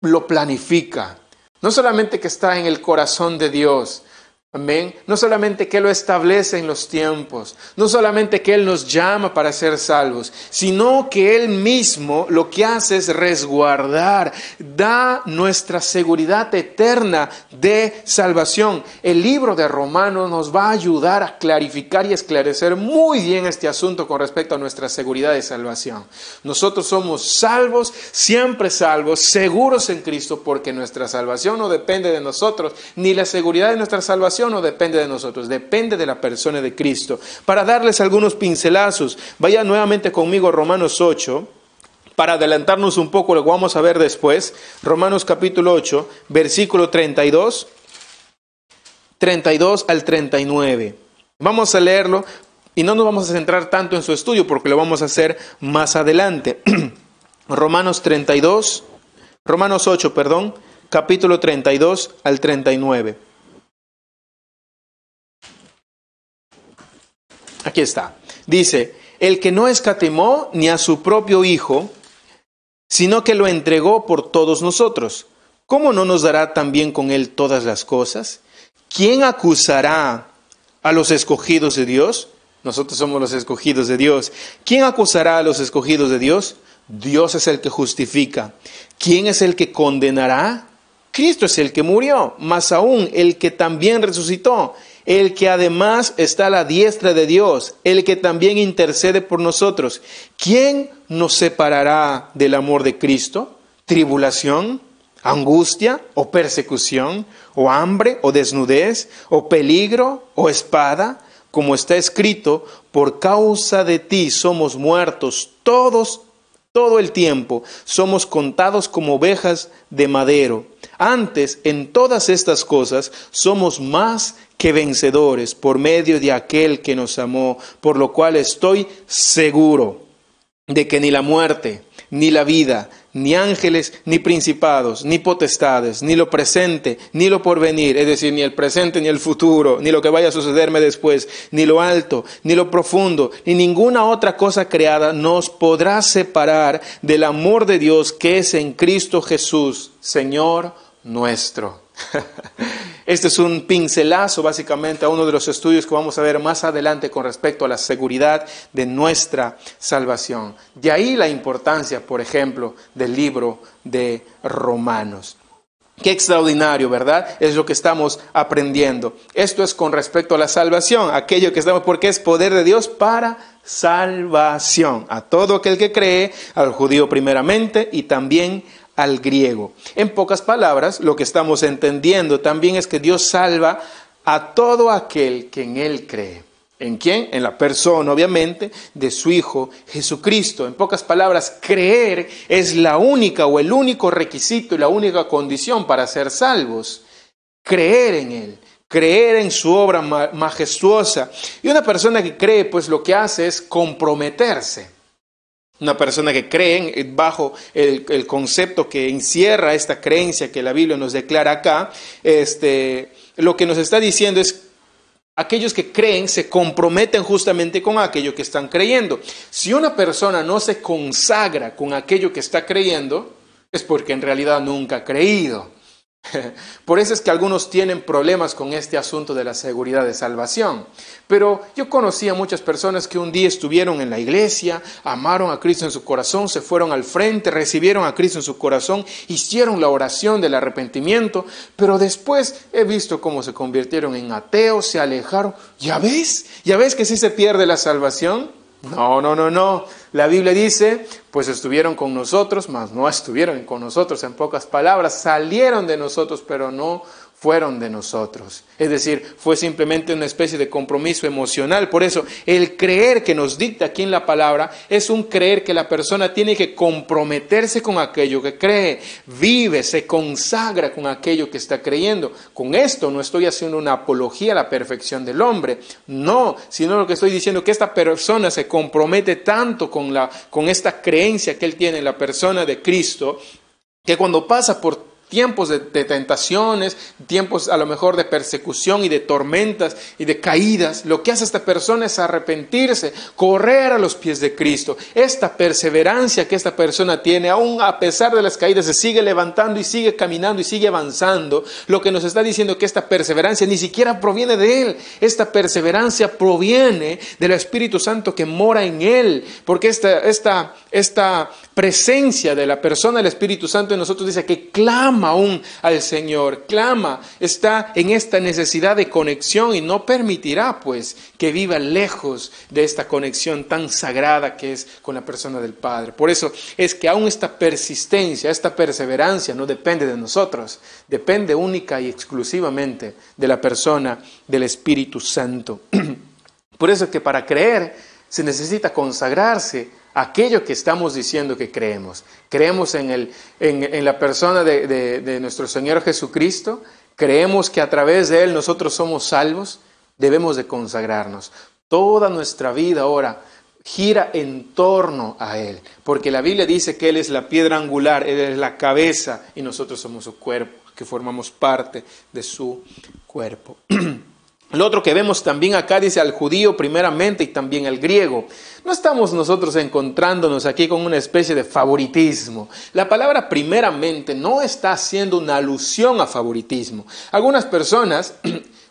lo planifica, no solamente que está en el corazón de Dios, amén. No solamente que Él lo establece en los tiempos, no solamente que Él nos llama para ser salvos, sino que Él mismo lo que hace es resguardar, da nuestra seguridad eterna de salvación. El libro de Romanos nos va a ayudar a clarificar y esclarecer muy bien este asunto con respecto a nuestra seguridad de salvación. Nosotros somos salvos, siempre salvos, seguros en Cristo, porque nuestra salvación no depende de nosotros, ni la seguridad de nuestra salvación no depende de nosotros, depende de la persona de Cristo. Para darles algunos pincelazos, vaya nuevamente conmigo a Romanos 8, para adelantarnos un poco, lo vamos a ver después. Romanos capítulo 8, versículo 32 al 39. Vamos a leerlo y no nos vamos a centrar tanto en su estudio porque lo vamos a hacer más adelante. Romanos 8, capítulo 32 al 39. Aquí está. Dice, el que no escatimó ni a su propio Hijo, sino que lo entregó por todos nosotros, ¿cómo no nos dará también con Él todas las cosas? ¿Quién acusará a los escogidos de Dios? Nosotros somos los escogidos de Dios. ¿Quién acusará a los escogidos de Dios? Dios es el que justifica. ¿Quién es el que condenará? Cristo es el que murió, más aún el que también resucitó, el que además está a la diestra de Dios, el que también intercede por nosotros. ¿Quién nos separará del amor de Cristo? ¿Tribulación, angustia o persecución, o hambre o desnudez, o peligro o espada? Como está escrito, por causa de ti somos muertos todo el tiempo, somos contados como ovejas de madero. Antes, en todas estas cosas, somos más que vencedores por medio de aquel que nos amó, por lo cual estoy seguro de que ni la muerte, ni la vida, ni ángeles, ni principados, ni potestades, ni lo presente, ni lo porvenir, es decir, ni el presente, ni el futuro, ni lo que vaya a sucederme después, ni lo alto, ni lo profundo, ni ninguna otra cosa creada nos podrá separar del amor de Dios que es en Cristo Jesús, Señor nuestro. Este es un pincelazo básicamente a uno de los estudios que vamos a ver más adelante con respecto a la seguridad de nuestra salvación. De ahí la importancia, por ejemplo, del libro de Romanos. Qué extraordinario, ¿verdad? Es lo que estamos aprendiendo. Esto es con respecto a la salvación, aquello que estamos, porque es poder de Dios para salvación. A todo aquel que cree, al judío primeramente y también al griego. En pocas palabras, lo que estamos entendiendo también es que Dios salva a todo aquel que en Él cree. ¿En quién? En la persona, obviamente, de su Hijo Jesucristo. En pocas palabras, creer es la única o el único requisito y la única condición para ser salvos. creer en Él, creer en su obra majestuosa. Y una persona que cree, pues lo que hace es comprometerse. Una persona que cree bajo el concepto que encierra esta creencia que la Biblia nos declara acá, lo que nos está diciendo es: aquellos que creen se comprometen justamente con aquello que están creyendo. Si una persona no se consagra con aquello que está creyendo, es porque en realidad nunca ha creído. Por eso es que algunos tienen problemas con este asunto de la seguridad de salvación. Pero yo conocí a muchas personas que un día estuvieron en la iglesia, amaron a Cristo en su corazón, se fueron al frente, recibieron a Cristo en su corazón, hicieron la oración del arrepentimiento, pero después he visto cómo se convirtieron en ateos, se alejaron. ¿Ya ves que sí se pierde la salvación? No. La Biblia dice, pues estuvieron con nosotros, mas no estuvieron con nosotros. En pocas palabras, salieron de nosotros, pero no fueron de nosotros. Es decir, fue simplemente una especie de compromiso emocional. Por eso, el creer que nos dicta aquí en la palabra es un creer que la persona tiene que comprometerse con aquello que cree, vive, se consagra con aquello que está creyendo. Con esto no estoy haciendo una apología a la perfección del hombre, no, sino lo que estoy diciendo es que esta persona se compromete tanto con esta creencia que él tiene en la persona de Cristo, que cuando pasa por tiempos de tentaciones, tiempos a lo mejor de persecución y de tormentas y de caídas, lo que hace esta persona es arrepentirse, correr a los pies de Cristo. Esta perseverancia que esta persona tiene, aún a pesar de las caídas, se sigue levantando y sigue caminando y sigue avanzando. Lo que nos está diciendo que esta perseverancia ni siquiera proviene de él. Esta perseverancia proviene del Espíritu Santo que mora en él, porque esta presencia de la persona del Espíritu Santo en nosotros dice que clama aún al Señor, clama, está en esta necesidad de conexión y no permitirá pues que viva lejos de esta conexión tan sagrada que es con la persona del Padre. Por eso es que aún esta persistencia, esta perseverancia no depende de nosotros, depende única y exclusivamente de la persona del Espíritu Santo. Por eso es que para creer se necesita consagrarse aquello que estamos diciendo que creemos. Creemos en la persona de nuestro Señor Jesucristo, creemos que a través de Él nosotros somos salvos, debemos de consagrarnos. Toda nuestra vida ahora gira en torno a Él, porque la Biblia dice que Él es la piedra angular, Él es la cabeza y nosotros somos su cuerpo, que formamos parte de su cuerpo. Lo otro que vemos también acá dice al judío primeramente y también al griego. No estamos nosotros encontrándonos aquí con una especie de favoritismo. La palabra primeramente no está haciendo una alusión a favoritismo. Algunas personas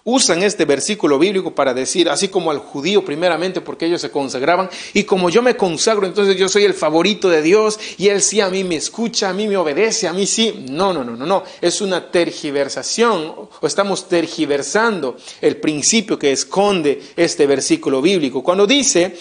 usan este versículo bíblico para decir, así como al judío primeramente porque ellos se consagraban, y como yo me consagro, entonces yo soy el favorito de Dios y Él sí a mí me escucha, a mí me obedece, a mí sí. No. Es una tergiversación, o estamos tergiversando el principio que esconde este versículo bíblico. Cuando dice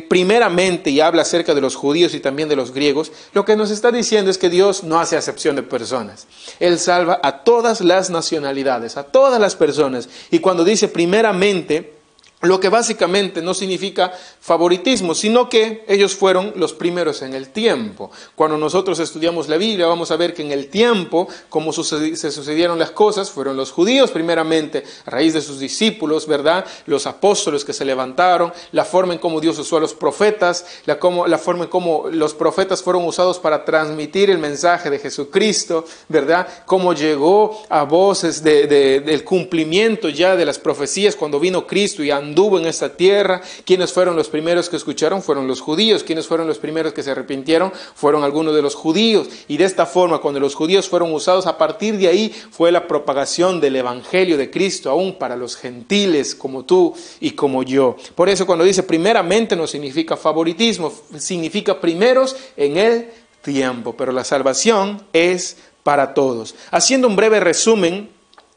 primeramente y habla acerca de los judíos y también de los griegos, lo que nos está diciendo es que Dios no hace acepción de personas. Él salva a todas las nacionalidades, a todas las personas. Y cuando dice primeramente, lo que básicamente no significa favoritismo, sino que ellos fueron los primeros en el tiempo. Cuando nosotros estudiamos la Biblia, vamos a ver que en el tiempo, como se sucedieron las cosas, fueron los judíos primeramente, a raíz de sus discípulos, ¿verdad? Los apóstoles que se levantaron, la forma en cómo Dios usó a los profetas, la forma en cómo los profetas fueron usados para transmitir el mensaje de Jesucristo, ¿verdad? Cómo llegó a voces del cumplimiento ya de las profecías cuando vino Cristo y anduvo en esta tierra. ¿Quiénes fueron los primeros que escucharon? Fueron los judíos. ¿Quiénes fueron los primeros que se arrepintieron? Fueron algunos de los judíos. Y de esta forma, cuando los judíos fueron usados, a partir de ahí fue la propagación del evangelio de Cristo, aún para los gentiles como tú y como yo. Por eso cuando dice primeramente no significa favoritismo, significa primeros en el tiempo. Pero la salvación es para todos. Haciendo un breve resumen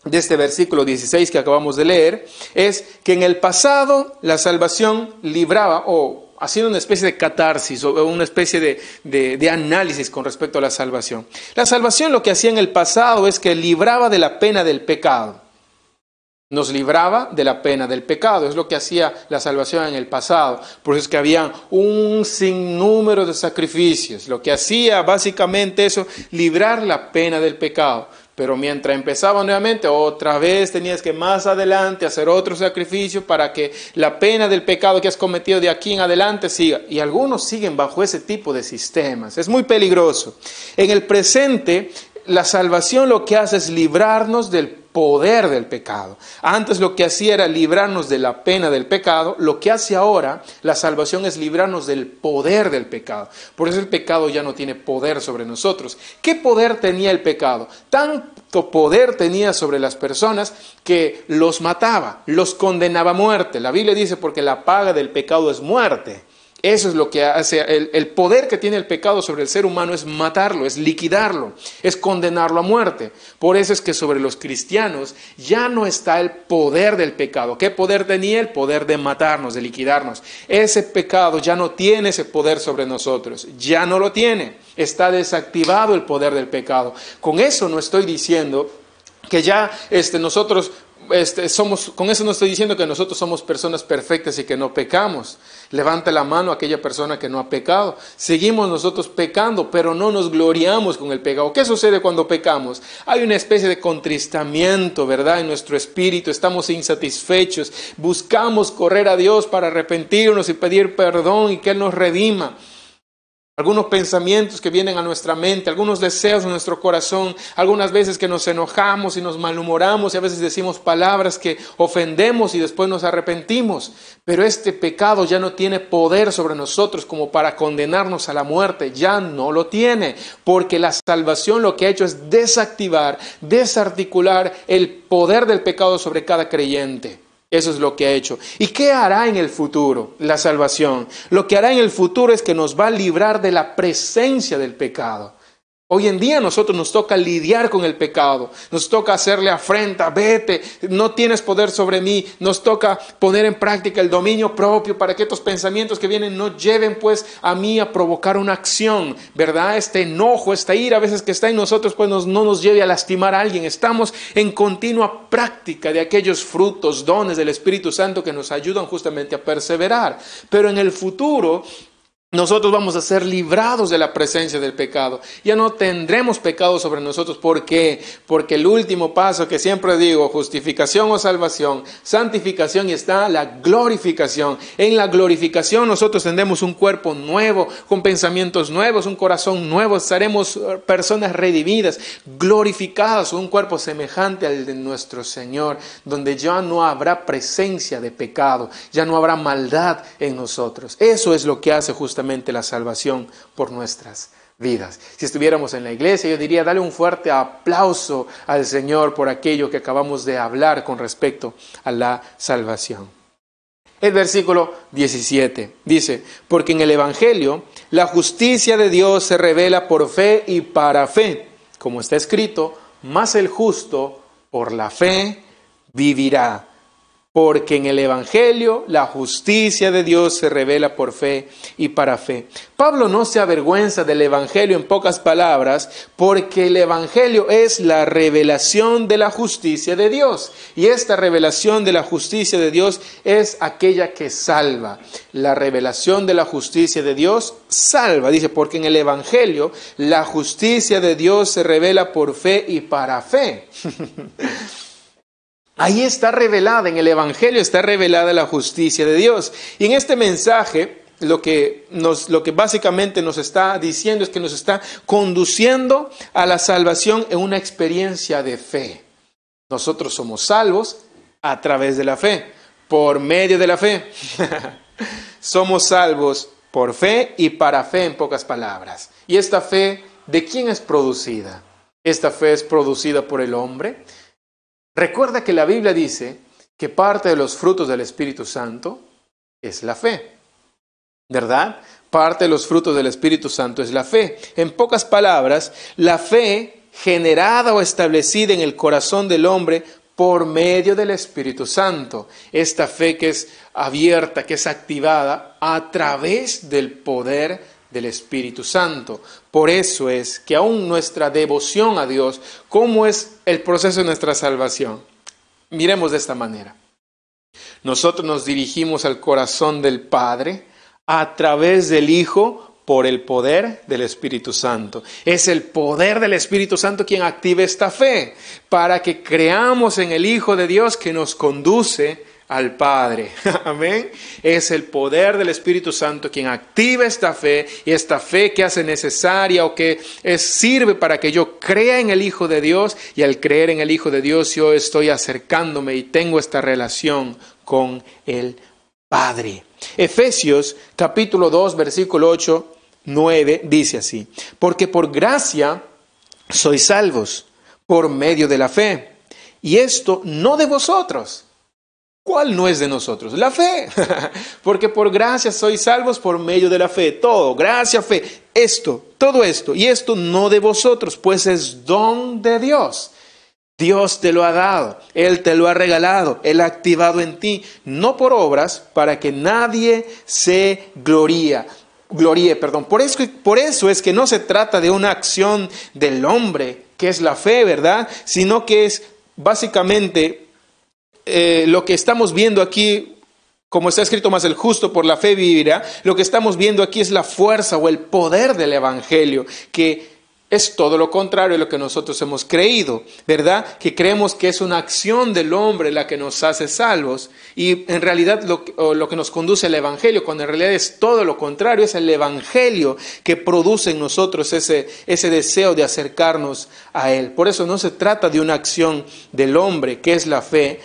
de este versículo 16 que acabamos de leer, es que en el pasado la salvación libraba, o haciendo una especie de catarsis, o una especie de análisis con respecto a la salvación. La salvación lo que hacía en el pasado es que libraba de la pena del pecado. Nos libraba de la pena del pecado, es lo que hacía la salvación en el pasado. Por eso es que había un sinnúmero de sacrificios. Lo que hacía básicamente eso, librar la pena del pecado. Pero mientras empezaba nuevamente, otra vez tenías que más adelante hacer otro sacrificio para que la pena del pecado que has cometido de aquí en adelante siga. Y algunos siguen bajo ese tipo de sistemas. Es muy peligroso. En el presente, la salvación lo que hace es librarnos del poder del pecado. Antes lo que hacía era librarnos de la pena del pecado. Lo que hace ahora la salvación es librarnos del poder del pecado. Por eso el pecado ya no tiene poder sobre nosotros. ¿Qué poder tenía el pecado? Tanto poder tenía sobre las personas que los mataba, los condenaba a muerte. La Biblia dice porque la paga del pecado es muerte. Eso es lo que hace, el poder que tiene el pecado sobre el ser humano es matarlo, es liquidarlo, es condenarlo a muerte. Por eso es que sobre los cristianos ya no está el poder del pecado. ¿Qué poder tenía? El poder de matarnos, de liquidarnos. Ese pecado ya no tiene ese poder sobre nosotros, ya no lo tiene. Está desactivado el poder del pecado. Con eso no estoy diciendo que ya nosotros... con eso no estoy diciendo que nosotros somos personas perfectas y que no pecamos. Levante la mano aquella persona que no ha pecado. Seguimos nosotros pecando, pero no nos gloriamos con el pecado. ¿Qué sucede cuando pecamos? Hay una especie de contristamiento, ¿verdad? En nuestro espíritu, estamos insatisfechos. Buscamos correr a Dios para arrepentirnos y pedir perdón y que Él nos redima. Algunos pensamientos que vienen a nuestra mente, algunos deseos en nuestro corazón, algunas veces que nos enojamos y nos malhumoramos y a veces decimos palabras que ofendemos y después nos arrepentimos. Pero este pecado ya no tiene poder sobre nosotros como para condenarnos a la muerte, ya no lo tiene, porque la salvación lo que ha hecho es desactivar, desarticular el poder del pecado sobre cada creyente. Eso es lo que ha hecho. ¿Y qué hará en el futuro la salvación? Lo que hará en el futuro es que nos va a librar de la presencia del pecado. Hoy en día a nosotros nos toca lidiar con el pecado, nos toca hacerle afrenta, vete, no tienes poder sobre mí, nos toca poner en práctica el dominio propio para que estos pensamientos que vienen no lleven pues a mí a provocar una acción, ¿verdad? Este enojo, esta ira a veces que está en nosotros pues no nos lleve a lastimar a alguien. Estamos en continua práctica de aquellos frutos, dones del Espíritu Santo que nos ayudan justamente a perseverar, pero en el futuro nosotros vamos a ser librados de la presencia del pecado. Ya no tendremos pecado sobre nosotros. ¿Por qué? Porque el último paso que siempre digo, justificación o salvación, santificación, y está la glorificación. En la glorificación nosotros tendremos un cuerpo nuevo, con pensamientos nuevos, un corazón nuevo. Estaremos personas redimidas, glorificadas, un cuerpo semejante al de nuestro Señor, donde ya no habrá presencia de pecado, ya no habrá maldad en nosotros. Eso es lo que hace justamente la salvación por nuestras vidas. Si estuviéramos en la iglesia, yo diría, dale un fuerte aplauso al Señor por aquello que acabamos de hablar con respecto a la salvación. El versículo 17 dice, porque en el Evangelio la justicia de Dios se revela por fe y para fe, como está escrito, mas el justo por la fe vivirá. Porque en el Evangelio la justicia de Dios se revela por fe y para fe. Pablo no se avergüenza del Evangelio en pocas palabras, porque el Evangelio es la revelación de la justicia de Dios. Y esta revelación de la justicia de Dios es aquella que salva. La revelación de la justicia de Dios salva. Dice, porque en el Evangelio la justicia de Dios se revela por fe y para fe. Ahí está revelada, en el Evangelio está revelada la justicia de Dios. Y en este mensaje, lo que básicamente nos está diciendo es que nos está conduciendo a la salvación en una experiencia de fe. Nosotros somos salvos a través de la fe, por medio de la fe. Somos salvos por fe y para fe, en pocas palabras. ¿Y esta fe de quién es producida? Esta fe es producida por el hombre. Recuerda que la Biblia dice que parte de los frutos del Espíritu Santo es la fe, ¿verdad? Parte de los frutos del Espíritu Santo es la fe. En pocas palabras, la fe generada o establecida en el corazón del hombre por medio del Espíritu Santo. Esta fe que es abierta, que es activada a través del poder del Espíritu Santo. Por eso es que aún nuestra devoción a Dios, ¿cómo es el proceso de nuestra salvación? Miremos de esta manera. Nosotros nos dirigimos al corazón del Padre a través del Hijo por el poder del Espíritu Santo. Es el poder del Espíritu Santo quien activa esta fe para que creamos en el Hijo de Dios que nos conduce al Padre. Amén. Es el poder del Espíritu Santo quien activa esta fe, y esta fe que hace necesaria o que sirve para que yo crea en el Hijo de Dios, y al creer en el Hijo de Dios yo estoy acercándome y tengo esta relación con el Padre. Efesios capítulo 2 versículo 8-9 dice así: porque por gracia sois salvos por medio de la fe, y esto no de vosotros. ¿Cuál no es de nosotros? La fe. Porque por gracia sois salvos por medio de la fe. Todo, gracia, fe. Esto, todo esto. Y esto no de vosotros, pues es don de Dios. Dios te lo ha dado. Él te lo ha regalado. Él ha activado en ti. No por obras, para que nadie se gloríe. Por eso es que no se trata de una acción del hombre, que es la fe, ¿verdad? Sino que es básicamente lo que estamos viendo aquí, como está escrito, más el justo por la fe vivirá. Lo que estamos viendo aquí es la fuerza o el poder del Evangelio, que es todo lo contrario de lo que nosotros hemos creído, ¿verdad? Que creemos que es una acción del hombre la que nos hace salvos, y en realidad lo que nos conduce al Evangelio, cuando en realidad es todo lo contrario. Es el Evangelio que produce en nosotros ese deseo de acercarnos a Él. Por eso no se trata de una acción del hombre, que es la fe,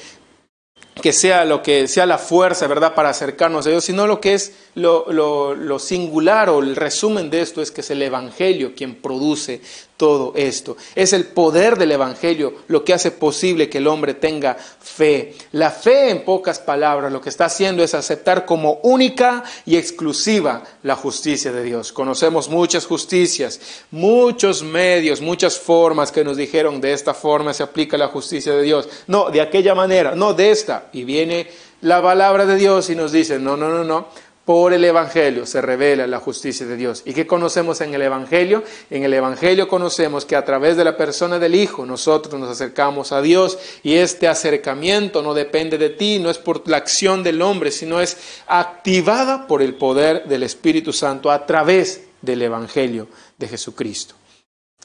que sea lo que sea la fuerza, ¿verdad?, para acercarnos a Dios, sino lo que es lo singular, o el resumen de esto es que es el Evangelio quien produce todo esto. Es el poder del Evangelio lo que hace posible que el hombre tenga fe. La fe, en pocas palabras, lo que está haciendo es aceptar como única y exclusiva la justicia de Dios. Conocemos muchas justicias, muchos medios, muchas formas que nos dijeron: de esta forma se aplica la justicia de Dios, no, de aquella manera, no, de esta. Y viene la palabra de Dios y nos dice: no. Por el Evangelio se revela la justicia de Dios. ¿Y qué conocemos en el Evangelio? En el Evangelio conocemos que a través de la persona del Hijo nosotros nos acercamos a Dios, y este acercamiento no depende de ti, no es por la acción del hombre, sino es activada por el poder del Espíritu Santo a través del Evangelio de Jesucristo.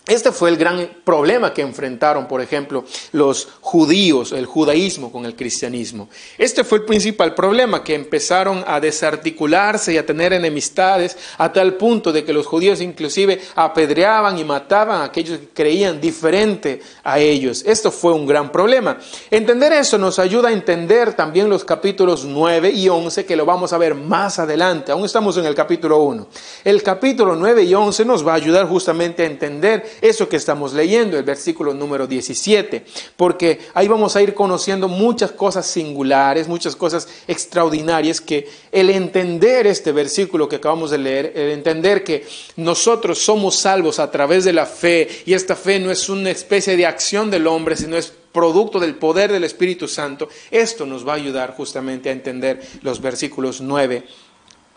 Este fue el gran problema que enfrentaron, por ejemplo, los judíos, el judaísmo con el cristianismo. Este fue el principal problema, que empezaron a desarticularse y a tener enemistades, a tal punto de que los judíos inclusive apedreaban y mataban a aquellos que creían diferente a ellos. Esto fue un gran problema. Entender eso nos ayuda a entender también los capítulos 9 y 11, que lo vamos a ver más adelante. Aún estamos en el capítulo 1. El capítulo 9 y 11 nos va a ayudar justamente a entender eso que estamos leyendo, el versículo número 17, porque ahí vamos a ir conociendo muchas cosas singulares, muchas cosas extraordinarias, que el entender este versículo que acabamos de leer, el entender que nosotros somos salvos a través de la fe, y esta fe no es una especie de acción del hombre, sino es producto del poder del Espíritu Santo. Esto nos va a ayudar justamente a entender los versículos 9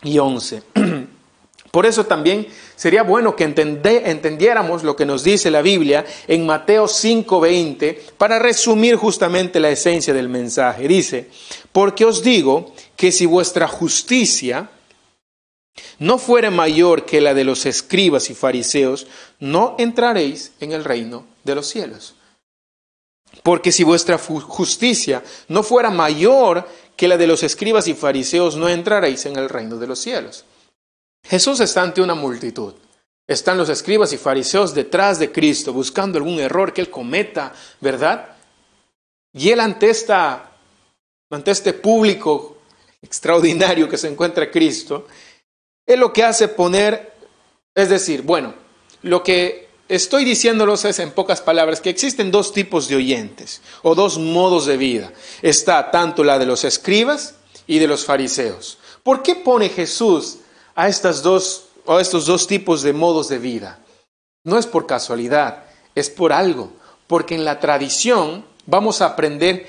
y 11. Por eso también sería bueno que entendiéramos lo que nos dice la Biblia en Mateo 5:20, para resumir justamente la esencia del mensaje. Dice: porque os digo que si vuestra justicia no fuere mayor que la de los escribas y fariseos, no entraréis en el reino de los cielos. Porque si vuestra justicia no fuera mayor que la de los escribas y fariseos, no entraréis en el reino de los cielos. Jesús está ante una multitud. Están los escribas y fariseos detrás de Cristo, buscando algún error que Él cometa, ¿verdad? Y Él ante este público extraordinario que se encuentra Cristo, Él lo que hace es decir, bueno, lo que estoy diciéndolos es, en pocas palabras, que existen dos tipos de oyentes, o dos modos de vida. Está tanto la de los escribas y de los fariseos. ¿Por qué pone Jesús a estos dos tipos de modos de vida? No es por casualidad, es por algo, porque en la tradición vamos a aprender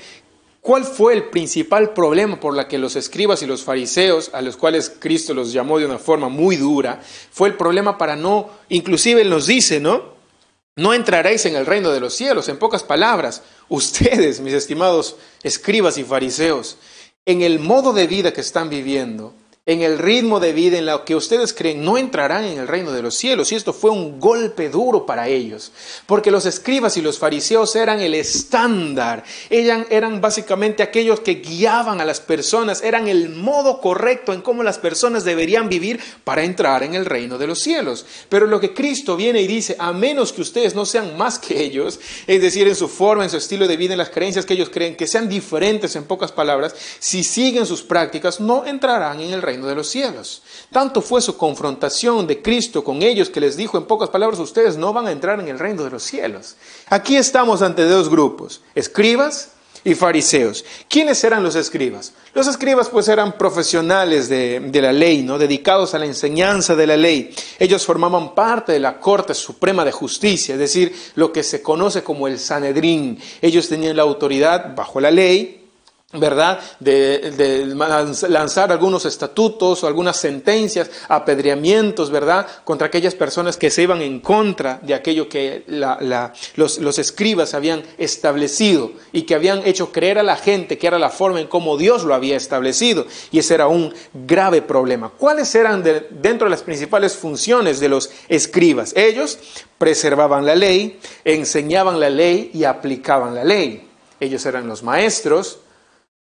cuál fue el principal problema por la que los escribas y los fariseos, a los cuales Cristo los llamó de una forma muy dura, fue el problema para no, inclusive Él nos dice, no entraréis en el reino de los cielos. En pocas palabras, ustedes, mis estimados escribas y fariseos, en el modo de vida que están viviendo, en el ritmo de vida en lo que ustedes creen, no entrarán en el reino de los cielos. Y esto fue un golpe duro para ellos, porque los escribas y los fariseos eran el estándar, eran básicamente aquellos que guiaban a las personas, eran el modo correcto en cómo las personas deberían vivir para entrar en el reino de los cielos. Pero lo que Cristo viene y dice, a menos que ustedes no sean más que ellos, es decir, en su forma, en su estilo de vida, en las creencias que ellos creen, que sean diferentes, en pocas palabras, si siguen sus prácticas, no entrarán en el reino de los cielos. Tanto fue su confrontación de Cristo con ellos que les dijo en pocas palabras, ustedes no van a entrar en el reino de los cielos. Aquí estamos ante dos grupos, escribas y fariseos. ¿Quiénes eran los escribas? Los escribas pues eran profesionales de la ley, ¿no? Dedicados a la enseñanza de la ley. Ellos formaban parte de la Corte Suprema de Justicia, es decir, lo que se conoce como el Sanedrín. Ellos tenían la autoridad bajo la ley, ¿verdad?, de lanzar algunos estatutos o algunas sentencias, apedreamientos, ¿verdad?, contra aquellas personas que se iban en contra de aquello que los escribas habían establecido y que habían hecho creer a la gente que era la forma en cómo Dios lo había establecido. Y ese era un grave problema. ¿Cuáles eran dentro de las principales funciones de los escribas? Ellos preservaban la ley, enseñaban la ley y aplicaban la ley. Ellos eran los maestros,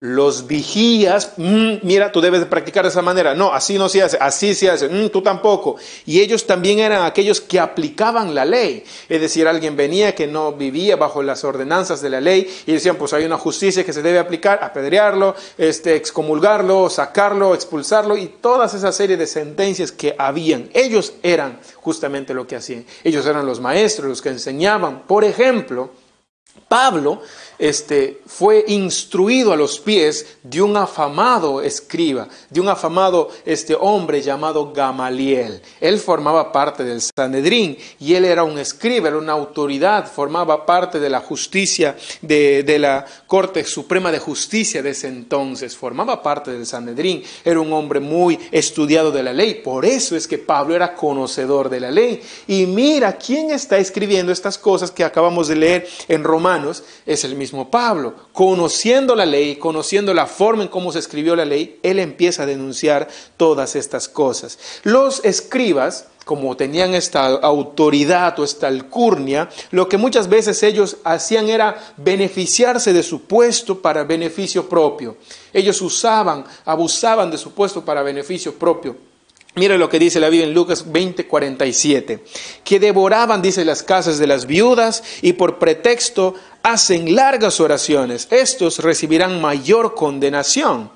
los vigías. Mira, tú debes de practicar de esa manera. No, así no se hace, así se hace. Tú tampoco. Y ellos también eran aquellos que aplicaban la ley. Es decir, alguien venía que no vivía bajo las ordenanzas de la ley y decían, pues hay una justicia que se debe aplicar, apedrearlo, excomulgarlo, sacarlo, expulsarlo y todas esa serie de sentencias que habían. Ellos eran justamente lo que hacían. Ellos eran los maestros, los que enseñaban. Por ejemplo, Pablo fue instruido a los pies de un afamado escriba, de un afamado hombre llamado Gamaliel. Él formaba parte del Sanedrín y él era un escriba, era una autoridad, formaba parte de la justicia, de la Corte Suprema de Justicia de ese entonces, formaba parte del Sanedrín, era un hombre muy estudiado de la ley. Por eso es que Pablo era conocedor de la ley. Y mira, ¿quién está escribiendo estas cosas que acabamos de leer en Romanos? Es el mismo Pablo. Conociendo la ley, conociendo la forma en cómo se escribió la ley, él empieza a denunciar todas estas cosas. Los escribas, como tenían esta autoridad o esta alcurnia, lo que muchas veces ellos hacían era beneficiarse de su puesto para beneficio propio. Ellos abusaban de su puesto para beneficio propio. Mira lo que dice la Biblia en Lucas 20:47, que devoraban, dice, las casas de las viudas y por pretexto hacen largas oraciones. Estos recibirán mayor condenación.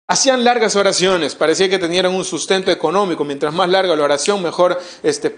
Hacían largas oraciones, parecía que tenían un sustento económico. Mientras más larga la oración, mejor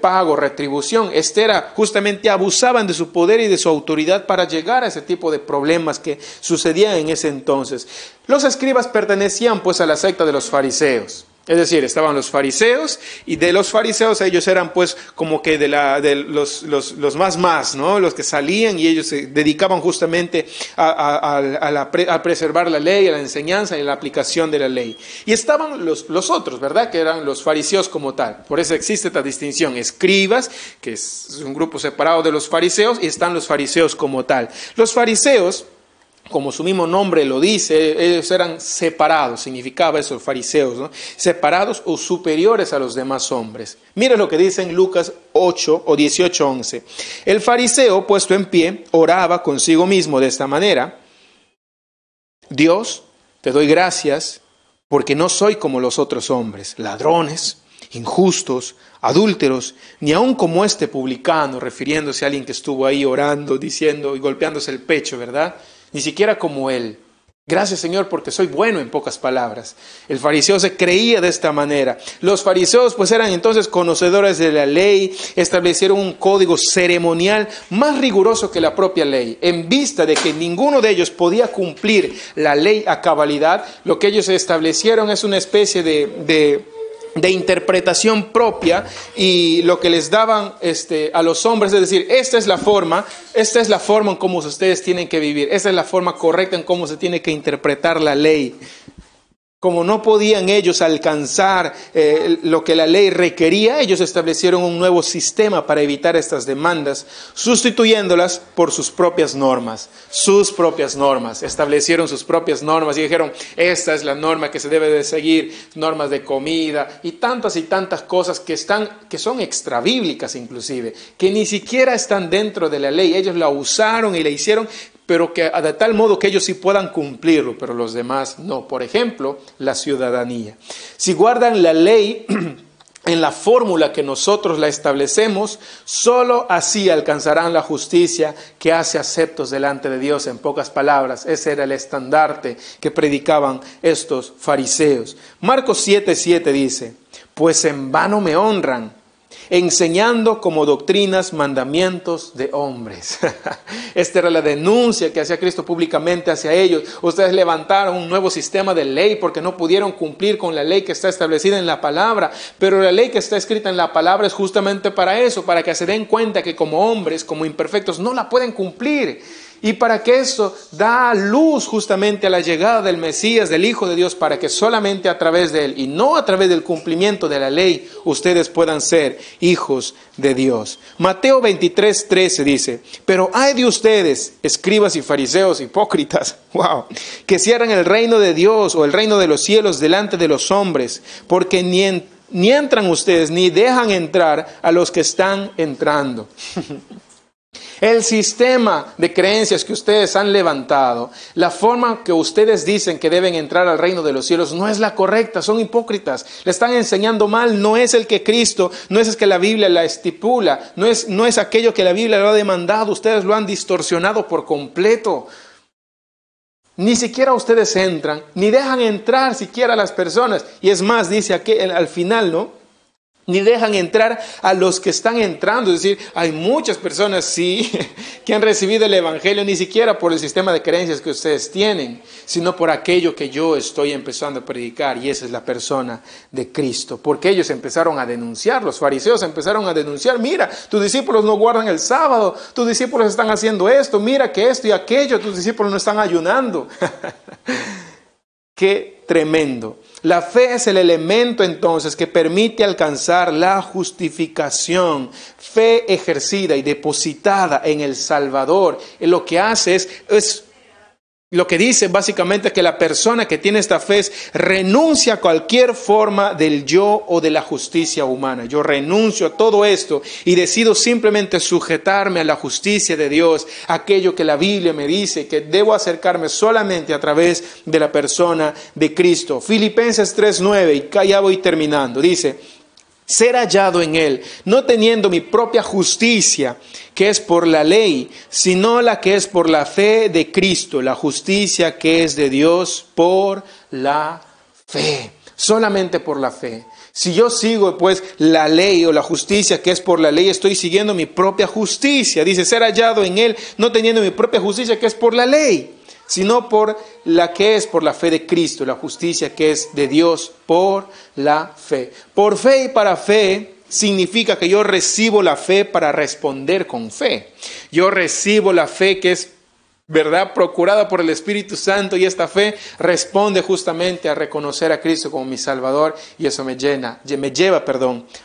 pago, retribución. Era justamente, abusaban de su poder y de su autoridad para llegar a ese tipo de problemas que sucedían en ese entonces. Los escribas pertenecían pues a la secta de los fariseos. Es decir, estaban los fariseos y de los fariseos ellos eran pues como que de los más, ¿no? Los que salían y ellos se dedicaban justamente a preservar la ley, a la enseñanza y a la aplicación de la ley. Y estaban los otros, ¿verdad? Que eran los fariseos como tal. Por eso existe esta distinción. Escribas, que es un grupo separado de los fariseos, y están los fariseos como tal. Los fariseos, como su mismo nombre lo dice, ellos eran separados, significaba eso, fariseos, ¿no? Separados o superiores a los demás hombres. Mira lo que dice en Lucas 8 o 18:11. El fariseo, puesto en pie, oraba consigo mismo de esta manera: Dios, te doy gracias porque no soy como los otros hombres, ladrones, injustos, adúlteros, ni aun como este publicano, refiriéndose a alguien que estuvo ahí orando, diciendo y golpeándose el pecho, ¿verdad? Ni siquiera como él. Gracias, Señor, porque soy bueno, en pocas palabras. El fariseo se creía de esta manera. Los fariseos pues eran entonces conocedores de la ley, establecieron un código ceremonial más riguroso que la propia ley. En vista de que ninguno de ellos podía cumplir la ley a cabalidad, lo que ellos establecieron es una especie de interpretación propia, y lo que les daban a los hombres, es decir, esta es la forma en cómo ustedes tienen que vivir, esta es la forma correcta en cómo se tiene que interpretar la ley. como no podían ellos alcanzar lo que la ley requería, ellos establecieron un nuevo sistema para evitar estas demandas, sustituyéndolas por sus propias normas. Sus propias normas. Establecieron sus propias normas y dijeron, esta es la norma que se debe de seguir, normas de comida y tantas cosas que son extrabíblicas inclusive, que ni siquiera están dentro de la ley. Ellos la usaron y la hicieron, pero que de tal modo que ellos sí puedan cumplirlo, pero los demás no. Por ejemplo, la ciudadanía. Si guardan la ley en la fórmula que nosotros la establecemos, solo así alcanzarán la justicia que hace aceptos delante de Dios. En pocas palabras, ese era el estandarte que predicaban estos fariseos. Marcos 7:7 dice, pues en vano me honran, enseñando como doctrinas mandamientos de hombres. Esta era la denuncia que hacía Cristo públicamente hacia ellos. Ustedes levantaron un nuevo sistema de ley porque no pudieron cumplir con la ley que está establecida en la palabra. Pero la ley que está escrita en la palabra es justamente para eso, para que se den cuenta que como hombres, como imperfectos, no la pueden cumplir. Y para que eso da luz justamente a la llegada del Mesías, del Hijo de Dios, para que solamente a través de Él y no a través del cumplimiento de la ley, ustedes puedan ser hijos de Dios. Mateo 23:13 dice, pero hay de ustedes, escribas y fariseos hipócritas, que cierran el reino de Dios o el reino de los cielos delante de los hombres, porque ni entran ustedes ni dejan entrar a los que están entrando. El sistema de creencias que ustedes han levantado, la forma que ustedes dicen que deben entrar al reino de los cielos no es la correcta, son hipócritas, le están enseñando mal, no es el que Cristo, no es el que la Biblia la estipula, no es aquello que la Biblia lo ha demandado, ustedes lo han distorsionado por completo. Ni siquiera ustedes entran, ni dejan entrar siquiera a las personas, y es más, dice aquí al final, ¿no? Ni dejan entrar a los que están entrando. Es decir, hay muchas personas, sí, que han recibido el Evangelio ni siquiera por el sistema de creencias que ustedes tienen, sino por aquello que yo estoy empezando a predicar, y esa es la persona de Cristo. Porque ellos empezaron a denunciar, los fariseos empezaron a denunciar, mira, tus discípulos no guardan el sábado, tus discípulos están haciendo esto, mira que esto y aquello, tus discípulos no están ayunando. Qué tremendo. La fe es el elemento entonces que permite alcanzar la justificación. Fe ejercida y depositada en el Salvador. Lo que hace es lo que dice básicamente que la persona que tiene esta fe renuncia a cualquier forma del yo o de la justicia humana. Yo renuncio a todo esto y decido simplemente sujetarme a la justicia de Dios, aquello que la Biblia me dice, que debo acercarme solamente a través de la persona de Cristo. Filipenses 3:9, y ya voy terminando, dice, ser hallado en Él, no teniendo mi propia justicia, que es por la ley, sino la que es por la fe de Cristo, la justicia que es de Dios por la fe, solamente por la fe. Si yo sigo pues la ley o la justicia que es por la ley, estoy siguiendo mi propia justicia. Dice, ser hallado en Él, no teniendo mi propia justicia que es por la ley, sino por la que es por la fe de Cristo, la justicia que es de Dios por la fe. Por fe y para fe significa que yo recibo la fe para responder con fe. Yo recibo la fe que es verdad procurada por el Espíritu Santo, y esta fe responde justamente a reconocer a Cristo como mi Salvador, y eso me lleva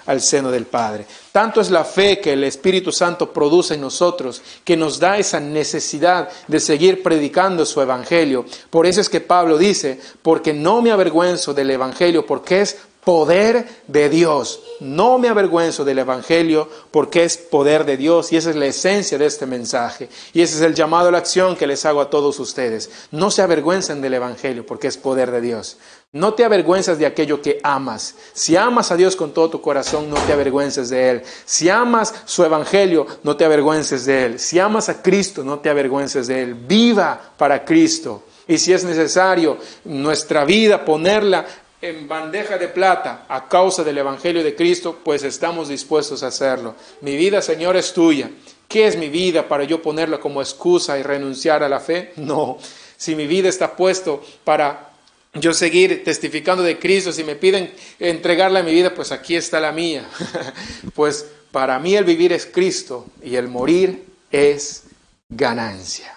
al seno del Padre. Tanto es la fe que el Espíritu Santo produce en nosotros, que nos da esa necesidad de seguir predicando su Evangelio. Por eso es que Pablo dice, porque no me avergüenzo del Evangelio, porque es poder de Dios. No me avergüenzo del Evangelio porque es poder de Dios, y esa es la esencia de este mensaje. Y ese es el llamado a la acción que les hago a todos ustedes. No se avergüencen del Evangelio porque es poder de Dios. No te avergüenzas de aquello que amas. Si amas a Dios con todo tu corazón, no te avergüences de Él. Si amas su Evangelio, no te avergüences de Él. Si amas a Cristo, no te avergüences de Él. Viva para Cristo. Y si es necesario nuestra vida ponerla en bandeja de plata a causa del Evangelio de Cristo, pues estamos dispuestos a hacerlo. Mi vida, Señor, es tuya. ¿Qué es mi vida para yo ponerla como excusa y renunciar a la fe? No. Si mi vida está puesto para yo seguir testificando de Cristo, si me piden entregarle a mi vida, pues aquí está la mía. Pues para mí el vivir es Cristo y el morir es ganancia.